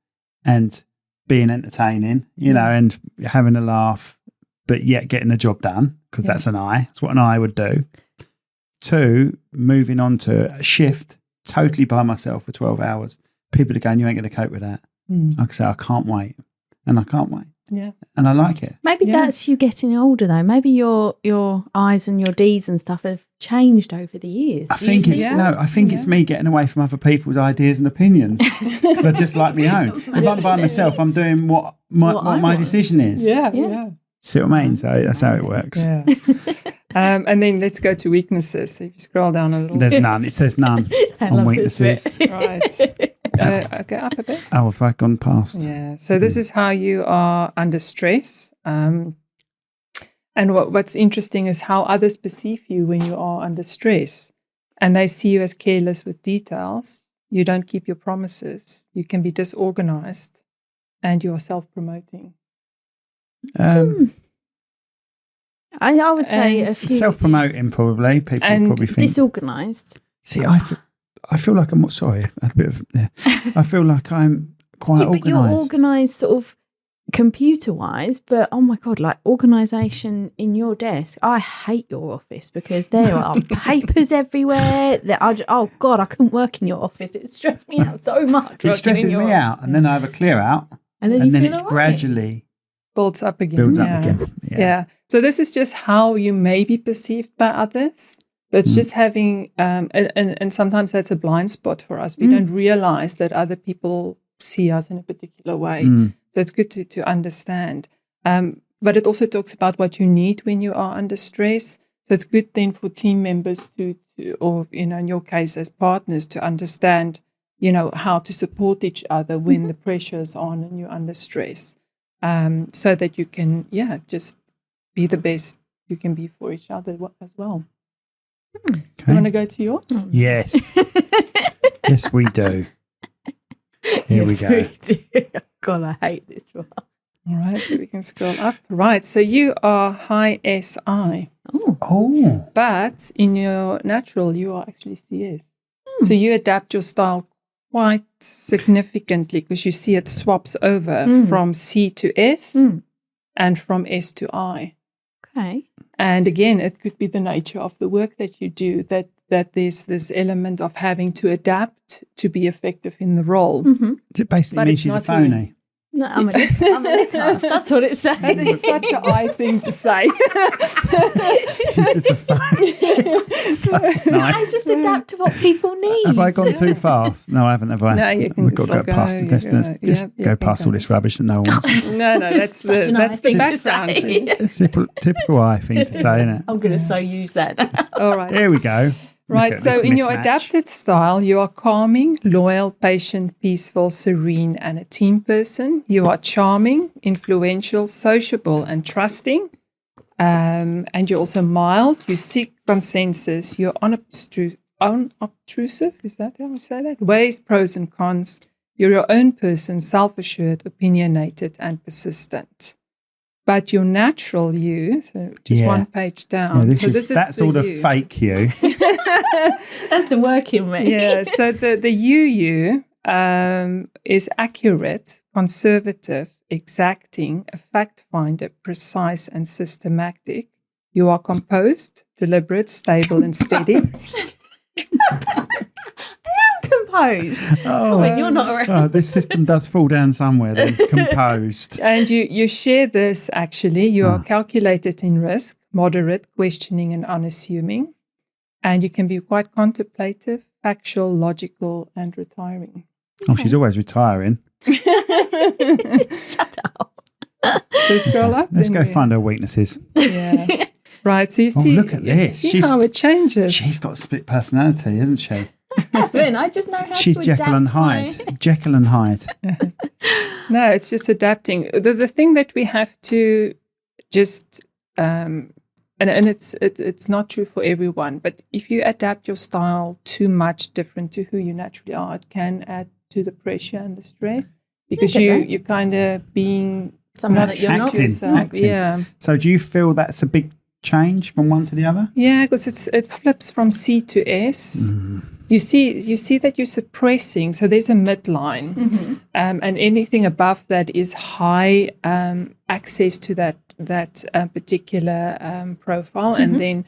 and being entertaining, and having a laugh, but yet getting the job done, because that's an I. That's what an I would do. 2, moving on to a shift totally by myself for 12 hours. People are going, you ain't going to cope with that. I can say, I can't wait. And I can't wait. Yeah. And I like it. Maybe that's you getting older, though. Maybe your I's and your D's and stuff have changed over the years. I think it's me getting away from other people's ideas and opinions, because I just like my own. If I'm by myself, I'm doing what my decision is. Yeah. See what I mean? So that's how it works. Yeah. And then let's go to weaknesses. So if you scroll down a little, there's none. It says none on weaknesses. Right. Okay, up a bit. Oh, have I gone past? Yeah. So this is how you are under stress. And what's interesting is how others perceive you when you are under stress. And they see you as careless with details. You don't keep your promises. You can be disorganized, and you are self-promoting. I would say a few Self-promoting, probably. People probably think disorganized. See, I feel like I'm sorry. I had a bit of. Yeah. I feel like I'm quite organised. But you're organised, sort of computer-wise. But oh my god, like organisation in your desk. I hate your office because there are papers everywhere. Oh god, I couldn't work in your office. It stressed me out so much. It stresses me out, and then I have a clear out, and then it gradually builds up again. Yeah. So this is just how you may be perceived by others. That's just having, and sometimes that's a blind spot for us. We don't realize that other people see us in a particular way. So it's good to understand. But it also talks about what you need when you are under stress. So it's good then for team members to or, in your case as partners, to understand, how to support each other when the pressure is on and you're under stress. So that you can, just be the best you can be for each other as well. Okay. You want to go to yours? Yes. Yes, we do. Here we go. God, I hate this one. All right, so we can scroll up. Right, so you are high SI. Oh. But in your natural, you are actually CS. So you adapt your style quite significantly because you see it swaps over from C to S and from S to I. Okay. And again, it could be the nature of the work that you do, that there's this element of having to adapt to be effective in the role. It basically means she's a phony. Really. No, I'm a Nicholas. That's what it says. That is such an I thing to say. She's just a phony. So nice. I just adapt to what people need. Have I gone too fast? No, I haven't, have I? No, you can We've got to go past the distance. Just go past all this rubbish that no one wants. No, that's the background. Typical I thing to say, isn't it? I'm going to so use that now. All right. Here we go. Right, so in your adapted style, you are calming, loyal, patient, peaceful, serene, and a team person. You are charming, influential, sociable, and trusting. And you're also mild. You seek consensus. You're unobtrusive. Is that how we say that? Weighs pros and cons. You're your own person, self-assured, opinionated, and persistent. But your natural you, so just one page down. That's all the fake you. That's the working me. Yeah, so the you is accurate, conservative, exacting, a fact finder, precise and systematic. You are composed, deliberate, stable and steady. Composed. When you're not around. This system does fall down somewhere then. Composed. And you share this actually. You are calculated in risk, moderate, questioning and unassuming. And you can be quite contemplative, factual, logical and retiring. Oh, she's always retiring. Shut up. So scroll up. Let's go find her weaknesses. Yeah. Right, so you see, look at this. See how it changes. She's got a split personality, hasn't she? I just know how She's to Jekyll and Hyde. Jekyll and Hyde. No, it's just adapting. The thing that we have to just, and it's not true for everyone, but if you adapt your style too much different to who you naturally are, it can add to the pressure and the stress because you're kind of being someone that you're not yourself. Acting. Yeah. So do you feel that's a big change from one to the other? Yeah, because it flips from C to S. You see that you're suppressing. So there's a midline, and anything above that is high access to that particular profile, and then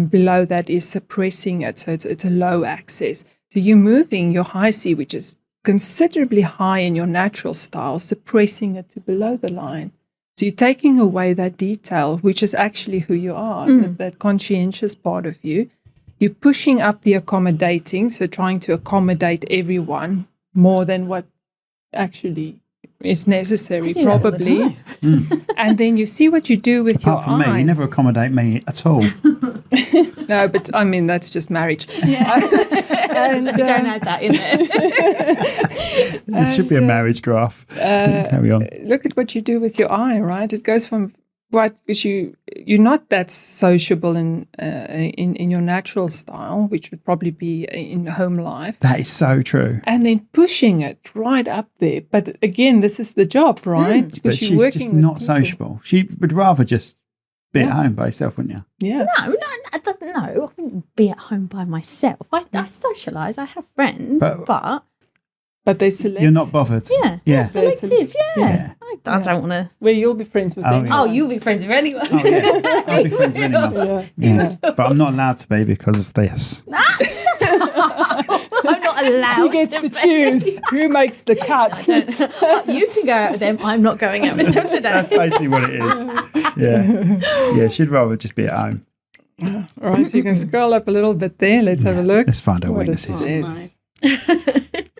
below that is suppressing it. So it's a low access. So you're moving your high C, which is considerably high in your natural style, suppressing it to below the line. So you're taking away that detail, which is actually who you are, that conscientious part of you. You're pushing up the accommodating, so trying to accommodate everyone more than what actually is necessary, probably. And then you see what you do with Apart from your eye. me, you never accommodate me at all. No, but I mean, that's just marriage. Yeah. And, don't add that in there. There should be a marriage graph. Carry on. Look at what you do with your eye, right? It goes from because you're not that sociable in your natural style, which would probably be in home life. That is so true. And then pushing it right up there. But again, this is the job, right? But Because she's you're working just with not people. sociable. She would rather just be at home by herself, wouldn't you? Yeah. No, I wouldn't be at home by myself. I socialise, I have friends, But they select. You're not bothered. yeah, selected, Yeah. I don't want to. Where you'll be friends with them. Oh, you'll be friends with anyone. Oh, yeah. I'll be friends with anyone. Yeah. But I'm not allowed to be because of this. I'm not allowed. She gets to choose who makes the cut. You can go out with them. I'm not going out with them today. That's basically what it is. Yeah, she'd rather just be at home. All right, so you can scroll up a little bit there. Let's have a look. Let's find our What it weaknesses. says.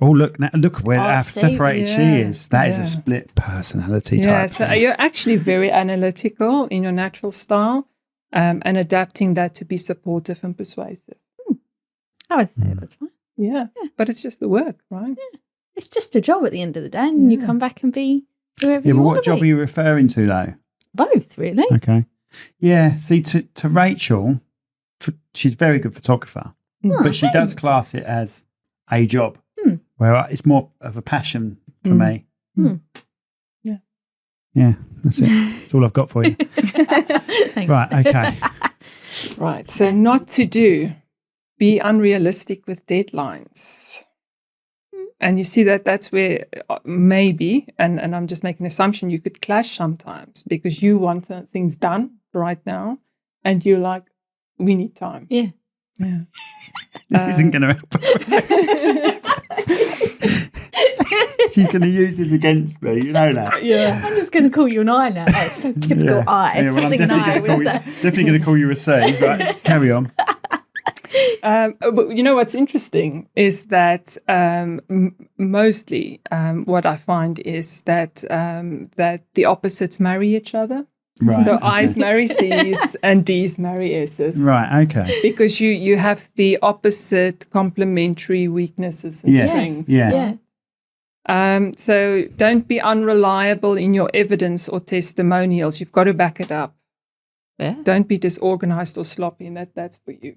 Oh, look where how see, separated she is. That is yeah. a split personality Yeah, type. so thing. you're actually very analytical in your natural style, and adapting that to be supportive and persuasive. I would say that's fine. Yeah, but it's just the work, right? It's just a job at the end of the day, and you come back and be whoever Yeah, you but want what to job be. are you referring to, though? Both, really. Okay. Yeah, see, to Rachel, she's a very good photographer, but she does class it as a job, where it's more of a passion for me. Yeah. Yeah, that's it. That's all I've got for you. Thanks. Right, okay. Right, so not to do. Be unrealistic with deadlines. And you see that's where maybe, and I'm just making an assumption, you could clash sometimes because you want things done right now and you're like, we need time. Yeah. This isn't going to help her relationship. She's going to use this against me, you know that. Yeah. I'm just going to call you an I now. That's so typical I. Yeah, well, I'm Something an I would say. definitely going to call you a C, but carry on. But you know what's interesting is that mostly what I find is that that the opposites marry each other. Right. So okay. I's marry C's and D's marry S's. Right, okay. Because you have the opposite complementary weaknesses and Yes. strengths. Yeah. So don't be unreliable in your evidence or testimonials. You've got to back it up. Yeah. Don't be disorganized or sloppy, and that's for you.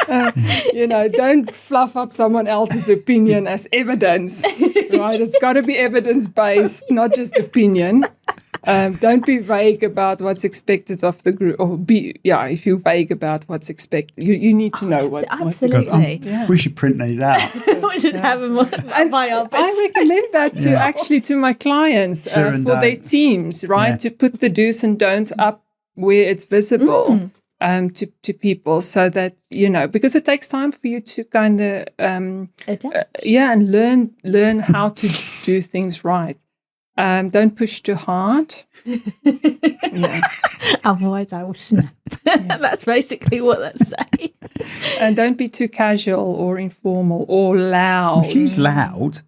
Don't fluff up someone else's opinion as evidence, right? It's got to be evidence-based, not just opinion. Don't be vague about what's expected of the group, or if you're vague about what's expected, you need to know what. Absolutely. We should print these out. We should have them by our I recommend that to my clients for their teams, right? Yeah. To put the do's and don'ts up where it's visible to people, so that because it takes time for you to kind of Adapt. and learn how to do things right. Don't push too hard. Otherwise, I will snap. That's basically what that's saying. And don't be too casual or informal or loud. Well, she's loud.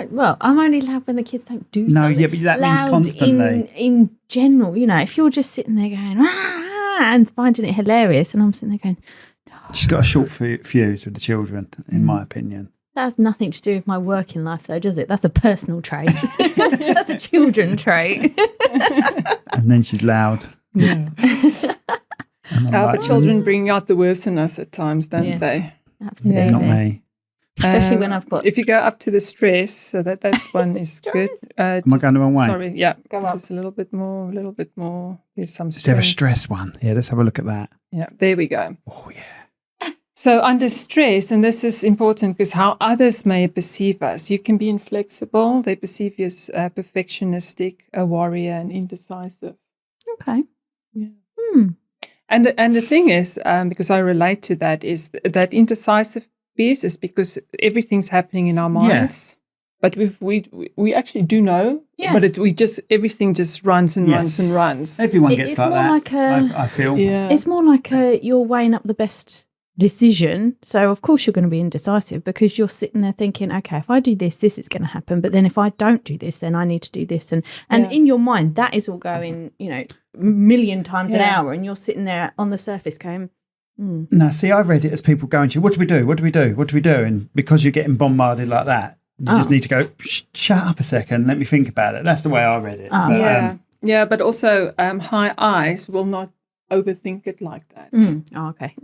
Well, I'm only loud when the kids don't do No, something. yeah, but that means Loud constantly. In general, if you're just sitting there going, and finding it hilarious, and I'm sitting there going, She's got a short fuse with the children, in my opinion. that has nothing to do with my working life, though, does it? That's a personal trait. That's a children trait. And then she's loud. Yeah. And I'm But children bring out the worst in us at times, don't they? Absolutely. not me. Especially when I've got... If you go up to the stress, so that one is good. Am I going the wrong way? Sorry, yeah. Go up. Just a little bit more. There's some Is there a strength. stress one? Yeah, let's have a look at that. Yeah, there we go. Oh, yeah. So under stress, and this is important because how others may perceive us, you can be inflexible. They perceive you as perfectionistic, a warrior, and indecisive. Okay. Yeah. Hmm. And the thing is, because I relate to that, is that indecisive piece is because everything's happening in our minds. But we actually do know, but everything just runs and runs and runs. Everyone gets It's like more that, like I feel. Yeah. It's more like you're weighing up the best decision. So, of course, you're going to be indecisive because you're sitting there thinking, okay, if I do this, this is going to happen. But then if I don't do this, then I need to do this. And in your mind, that is all going, a million times an hour. And you're sitting there on the surface going, No, see, I read it as people going to you, what do we do? What do we do? What do we do? And because you're getting bombarded like that, you just need to go, shut up a second, let me think about it. That's the way I read it. Oh. But, Yeah. Yeah, but also high eyes will not overthink it like that. Oh, okay.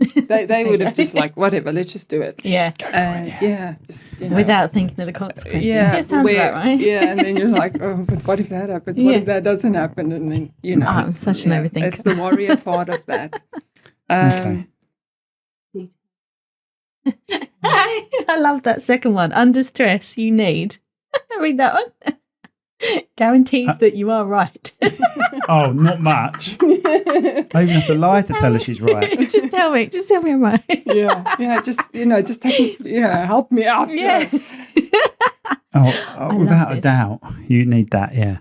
They would have just like, whatever, let's just do it. Yeah. Just go for it, Yeah, just, Without thinking of the consequences. yeah, Sounds about right. Yeah, and then you're like, oh, but what if that happens? What if that doesn't happen? And then, I'm such an overthinker. It's the warrior part of that. Okay. I love that second one. Under stress, you need. Read that one. Guarantees that you are right. Oh, not much. I even have to lie to tell her she's right. Just tell me I'm right. Yeah, just take, help me out. Yeah. Oh, without a doubt, you need that, yeah.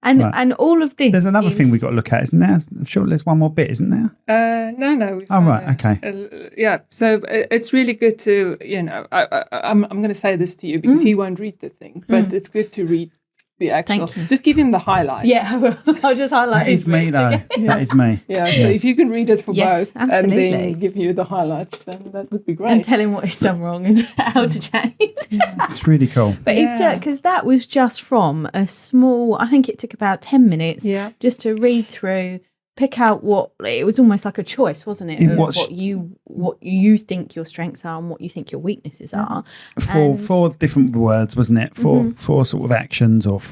And all of this. There's another thing we've got to look at, isn't there? I'm sure there's one more bit, isn't there? No. Oh, right, okay. Yeah, so it's really good to, I'm going to say this to you because he won't read the thing, but it's good to read the actual. Thank you. Just give him the highlights. Yeah, I'll just highlight That is me, though. That is me. Yeah, so if you can read it for Yes, both absolutely. and then give you the highlights, then that would be great. And tell him what he's done wrong and how to change. It's really cool. But it's because that was just from a small, I think it took about 10 minutes just to read through, pick out what, it was almost like a choice, wasn't it? Of what you think your strengths are and what you think your weaknesses are. Four different words, wasn't it? Four sort of actions or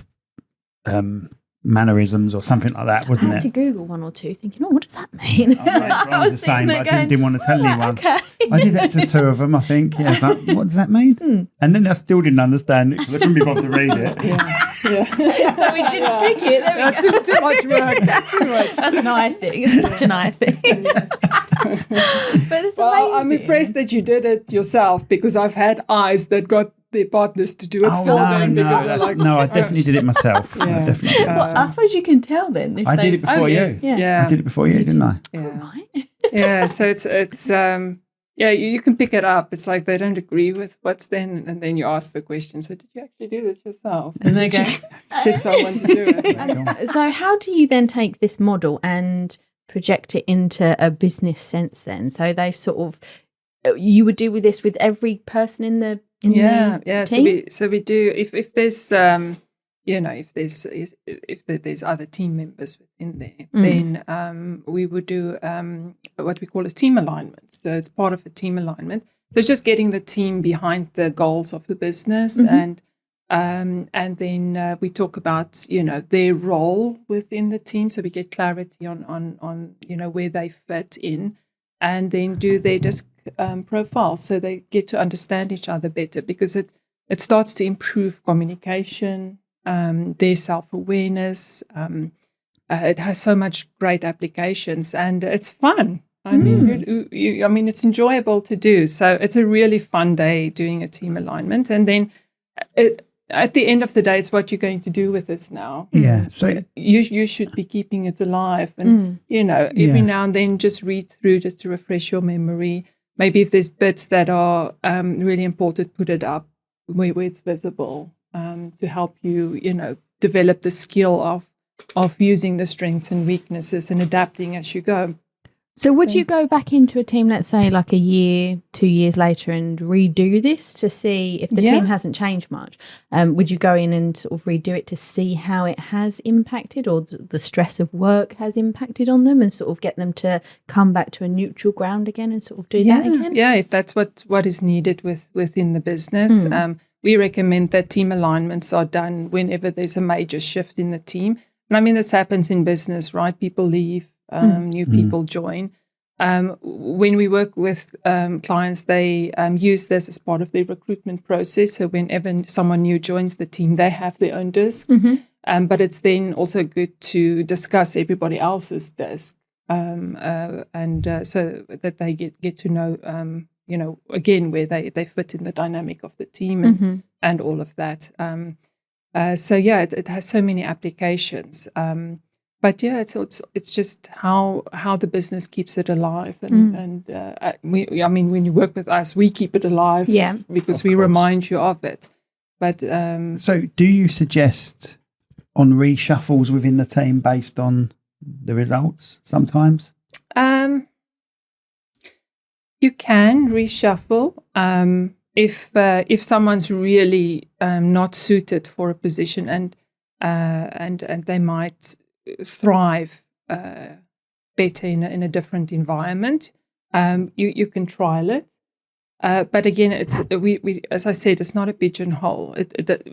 mannerisms or something like that, wasn't I had it? to Google one or two thinking, what does that mean? I was the same, but I didn't want to tell anyone. Okay. I did that to two of them, I think. Yeah, like, what does that mean? And then I still didn't understand it because I couldn't be bothered to read it. So we didn't pick it. There we go. Too much work. Too much. That's an eye thing. It's such an eye thing. But it's amazing. I'm impressed that you did it yourself because I've had eyes that got their partners to do it for them. No, I definitely did it myself. I definitely did it Well, myself. I suppose you can tell then. I did it before you. Yes. Yeah. I did it before you, didn't I? Yeah. Right. Yeah, so it's you can pick it up. It's like they don't agree with what's then, and then you ask the question. So did you actually do this yourself? And they go, get someone to do it. So how do you then take this model and project it into a business sense then? So they sort of, you would deal with this with every person in the team? So we do if there's if there's other team members within there, then we would do what we call a team alignment. So it's part of a team alignment. So it's just getting the team behind the goals of the business, and then we talk about their role within the team, so we get clarity on where they fit in, and then do their disc profile, so they get to understand each other better, because it starts to improve communication, their self-awareness. It has so much great applications, and it's fun. I mean, it's enjoyable to do. So it's a really fun day doing a team alignment, and then at the end of the day, it's what you're going to do with this now. Yeah. So you should be keeping it alive, and every now and then just read through just to refresh your memory. Maybe if there's bits that are really important, put it up where it's visible, to help you, develop the skill of using the strengths and weaknesses and adapting as you go. So would you go back into a team, let's say like a year, 2 years later, and redo this to see if the team hasn't changed much? Would you go in and sort of redo it to see how it has impacted, or the stress of work has impacted on them, and sort of get them to come back to a neutral ground again and sort of do that again? Yeah, if that's what is needed within the business. We recommend that team alignments are done whenever there's a major shift in the team. And I mean, this happens in business, right? People leave. New people join. When we work with clients, they use this as part of their recruitment process. So whenever someone new joins the team, they have their own disc. But it's then also good to discuss everybody else's disc, and so that they get to know, again, where they fit in the dynamic of the team and all of that. It has so many applications. But it's just how the business keeps it alive, and when you work with us, we keep it alive, because we remind you of it. But so, do you suggest on reshuffles within the team based on the results sometimes? You can reshuffle if someone's really not suited for a position, and they might thrive better in a different environment. You can trial it. But again, we as I said, it's not a pigeonhole.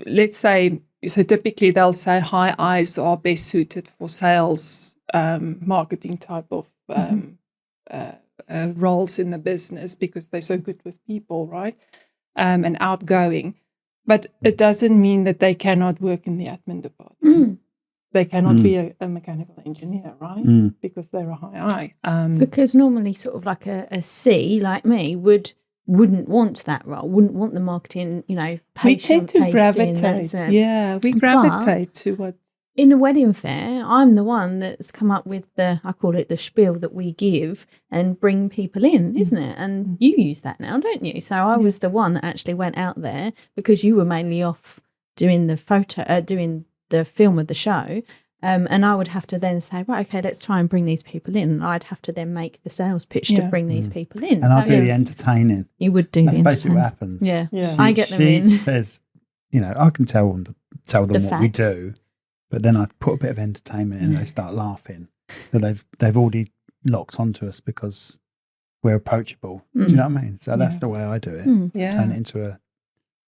Let's say, so typically they'll say high I's are best suited for sales, marketing type of roles in the business because they're so good with people, right? And outgoing. But it doesn't mean that they cannot work in the admin department. They cannot be a mechanical engineer, right? Because they're a high I. Because normally sort of like a C like me wouldn't want that role, wouldn't want the marketing, we tend to gravitate. We gravitate to what. In a wedding fair, I'm the one that's come up with I call it the spiel that we give and bring people in, isn't it? And you use that now, don't you? So I was the one that actually went out there because you were mainly off doing doing the film of the show. And I would have to then say, right, okay, let's try and bring these people in. And I'd have to then make the sales pitch to bring these people in. And I'll do the entertaining. You would do That's the entertaining. That's basically what happens. Yeah. I get them in. She says, I can tell them what we do, but then I put a bit of entertainment in and they start laughing. So they've already locked onto us because we're approachable. Do you know what I mean? So that's the way I do it. Turn it into a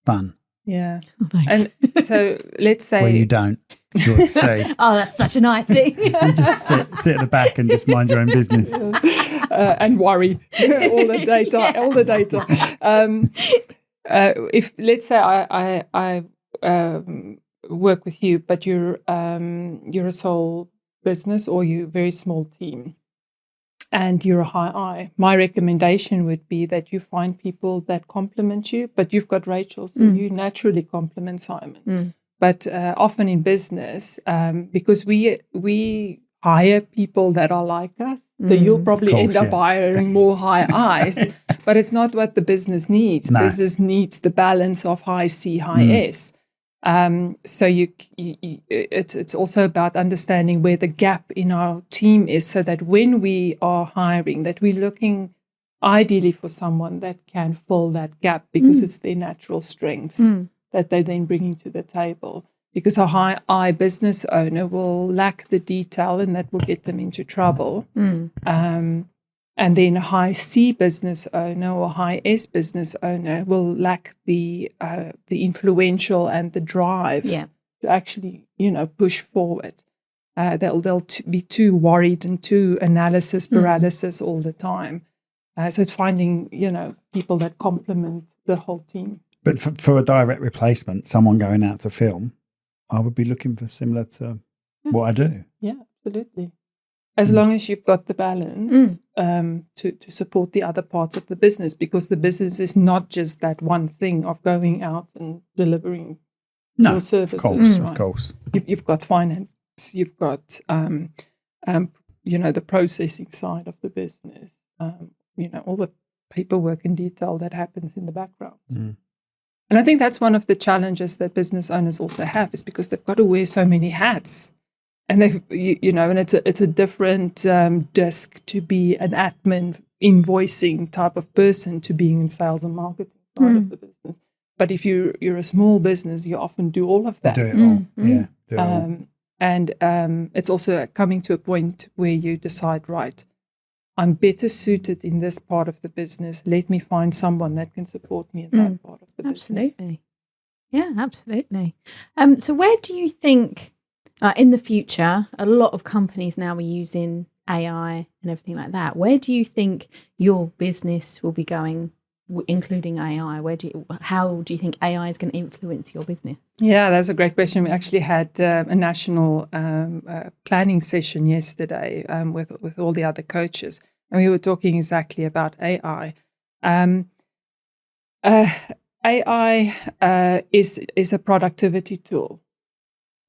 fun. Yeah. And so let's say... Well, you don't. Sure, say. Oh, that's such an I thing. You just sit at the back and just mind your own business. And worry all the data. If, let's say I work with you, but you're a sole business or you're a very small team and you're a high I, my recommendation would be that you find people that complement you, but you've got Rachel, so you naturally complement Simon. But often in business, because we hire people that are like us, so you'll probably end up hiring more high I's, but it's not what the business needs. No. Business needs the balance of high C, high S. So it's also about understanding where the gap in our team is, so that when we are hiring, that we're looking ideally for someone that can fill that gap because it's their natural strengths that they're then bringing to the table. Because a high I business owner will lack the detail, and that will get them into trouble. And then a high C business owner or high S business owner will lack the influential and the drive to actually, push forward. They'll be too worried and too analysis paralysis all the time. So it's finding, people that complement the whole team. But for a direct replacement, someone going out to film, I would be looking for similar to what I do. Yeah, absolutely. As long as you've got the balance to support the other parts of the business, because the business is not just that one thing of going out and delivering your services. Of course. You've got finance, you've got the processing side of the business, all the paperwork and detail that happens in the background. And I think that's one of the challenges that business owners also have, is because they've got to wear so many hats. And they've, and it's a different disc to be an admin, invoicing type of person to being in sales and marketing side of the business. But if you're a small business, you often do all of that. Do it all, do it all. And it's also coming to a point where you decide, right, I'm better suited in this part of the business. Let me find someone that can support me in that part of the business. Absolutely. Yeah, absolutely. So where do you think, in the future, a lot of companies now are using AI and everything like that. Where do you think your business will be going, including AI? How do you think AI is going to influence your business? Yeah, that's a great question. We actually had a national planning session yesterday with all the other coaches, and we were talking exactly about AI. AI is a productivity tool.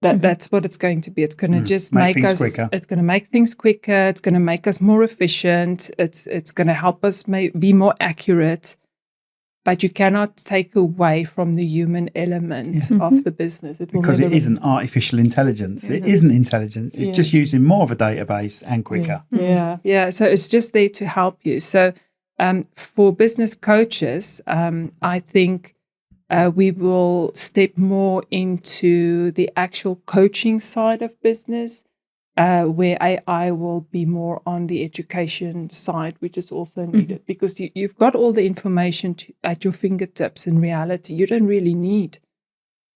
That's what it's going to be. It's going to just make us quicker. It's going to make things quicker. It's going to make us more efficient. It's going to help us be more accurate. But you cannot take away from the human element of the business. Because it isn't artificial intelligence. It isn't intelligence. It's just using more of a database and quicker. Yeah. So it's just there to help you. So for business coaches, I think we will step more into the actual coaching side of business. where AI will be more on the education side, which is also needed because you've got all the information at your fingertips. In reality, you don't really need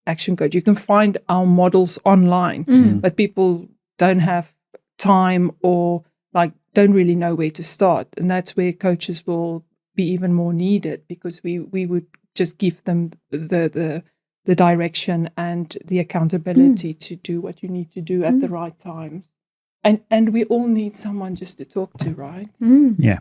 action coach. You can find our models online, but people don't have time or don't really know where to start. And that's where coaches will be even more needed, because we would just give them the direction and the accountability to do what you need to do at the right times. And we all need someone just to talk to, right? Yeah.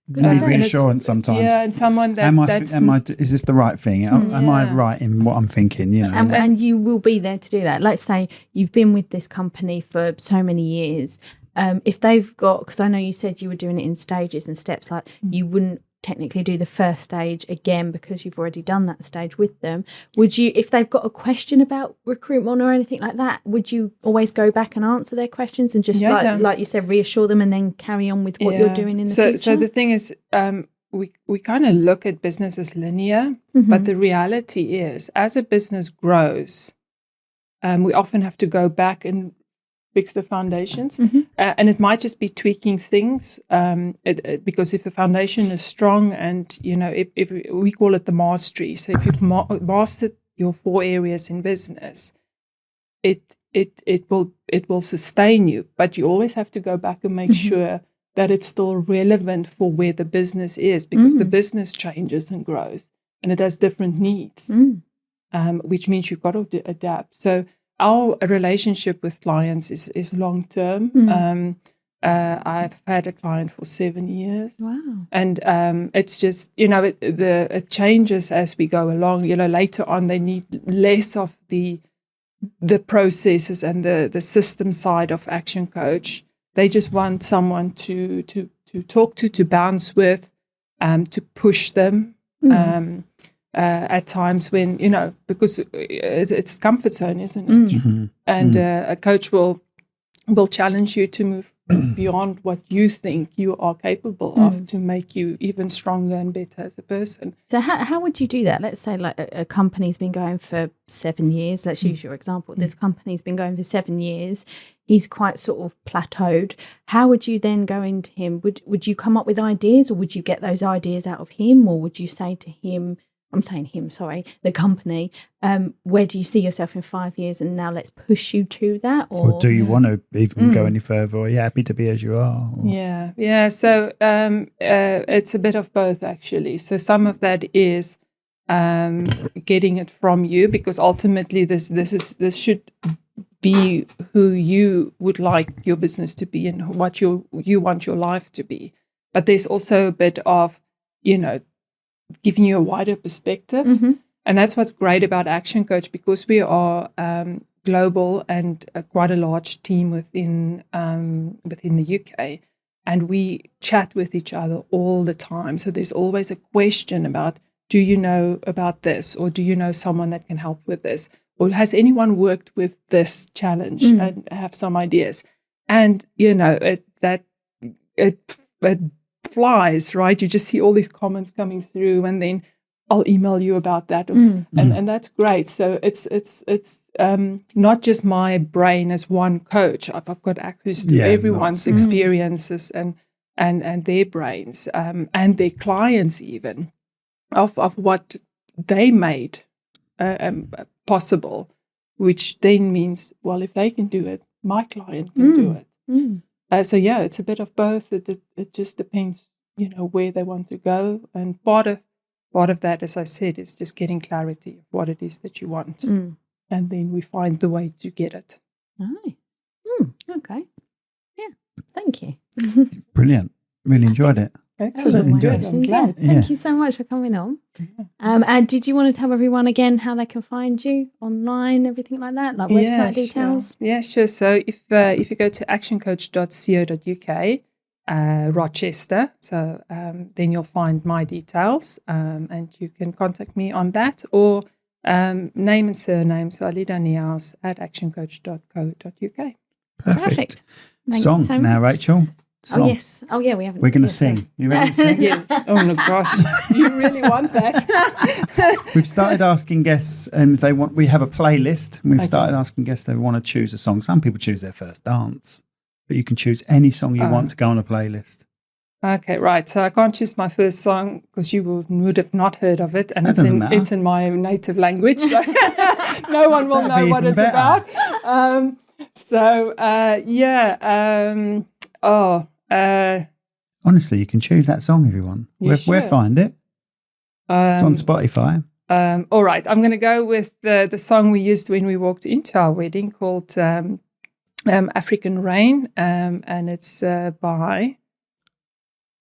You need reassurance sometimes. Yeah, and someone is this the right thing? Am I right in what I'm thinking? You know, and you will be there to do that. Let's say you've been with this company for so many years. If they've got, because I know you said you were doing it in stages and steps, like you wouldn't technically do the first stage again because you've already done that stage with them. Would you, if they've got a question about recruitment or anything like that, would you always go back and answer their questions and just like you said, reassure them and then carry on with what you're doing in the future? So the thing is, we kind of look at business as linear, but the reality is, as a business grows, we often have to go back and fix the foundations, and it might just be tweaking things, because if the foundation is strong, and if we call it the mastery, so if you've mastered your 4 areas in business, it will sustain you, but you always have to go back and make sure that it's still relevant for where the business is, because the business changes and grows and it has different needs, which means you've got to adapt. So our relationship with clients is long term. I've had a client for 7 years. Wow. And it's just, it changes as we go along. Later on they need less of the processes and the system side of action coach. They just want someone to talk to bounce with, to push them. At times when, because it's comfort zone, isn't it? And a coach will challenge you to move beyond what you think you are capable of, to make you even stronger and better as a person. So how would you do that? Let's say like a company's been going for 7 years. Let's use your example. This company's been going for 7 years. He's quite sort of plateaued. How would you then go into him? Would you come up with ideas, or would you get those ideas out of him, or would you say to him, the company, where do you see yourself in 5 years, and now let's push you to that? Or do you want to even go any further, or are you happy to be as you are? Or? Yeah. So it's a bit of both, actually. So some of that is getting it from you, because ultimately this should be who you would like your business to be and what you want your life to be. But there's also a bit of, giving you a wider perspective. And that's what's great about Action Coach, because we are global and quite a large team within the UK, and we chat with each other all the time. So there's always a question about, do you know about this, or do you know someone that can help with this, or has anyone worked with this challenge and have some ideas? And it flies, right? You just see all these comments coming through, and then I'll email you about that, and that's great. So it's not just my brain as one coach. I've got access to everyone's experiences and their brains, and their clients even, of what they made possible, which then means, well, if they can do it, my client can do it. So it's a bit of both. It just depends, where they want to go. And part of that, as I said, is just getting clarity of what it is that you want, and then we find the way to get it. Okay. Yeah. Thank you. Brilliant. Really enjoyed it. Excellent. I'm glad. Thank you so much for coming on. And did you want to tell everyone again how they can find you online, everything like that, like website details? Yeah, sure. So if you go to actioncoach.co.uk, Rochester, so then you'll find my details, and you can contact me on that, or name and surname, so Alida Niehaus at actioncoach.co.uk. Perfect. Thank Song you so much. Now, Rachel. Song. Oh, yes. Oh, yeah, we haven't. We're going to sing. You ready to sing? Yes. Oh, my gosh. You really want that? We've started asking guests, and if they want, we have a playlist. And we've started asking guests if they want to choose a song. Some people choose their first dance. but you can choose any song you want to go on a playlist. Okay, right. So I can't choose my first song because you would have not heard of it, and it's in my native language. So no one will know what it's about. Honestly, you can choose that song if you want. We'll find it. It's on Spotify. All right. I'm going to go with the song we used when we walked into our wedding called African Rain, and it's by...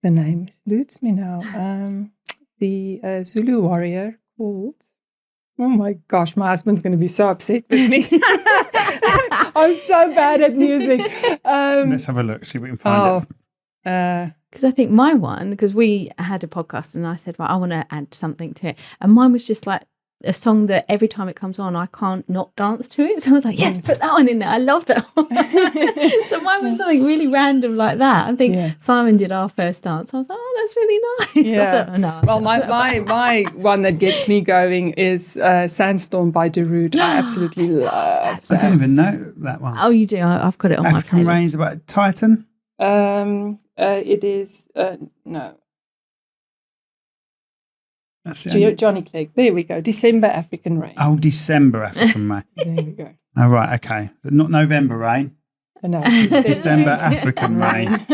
The name eludes me now. The Zulu warrior called... Oh my gosh, my husband's going to be so upset with me. I'm so bad at music. Let's have a look, see if we can find it. Because I think my one, because we had a podcast and I said, right, I want to add something to it. And mine was just like a song that every time it comes on, I can't not dance to it. So I was like, yes, put that one in there. I love that one. So mine was something really random like that. I think Simon did our first dance. I was like, oh, that's really nice. Yeah. Thought, no, well, my one that gets me going is Sandstorm by Darude. I absolutely love that. I didn't even know that one. Oh, you do? I've got it on African my playlist. Rain's about Titan? It is, no. That's it. Johnny Clegg. There we go. December African Rain. Oh, December African Rain. There we go. Oh, right, okay. But not November Rain. No, December African Rain.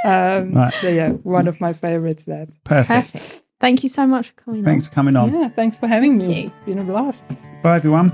Right. So, yeah, one of my favorites, that. Perfect. Thank you so much for coming on. Thanks for coming on. Yeah, thanks for having me. It's been a blast. Bye, everyone.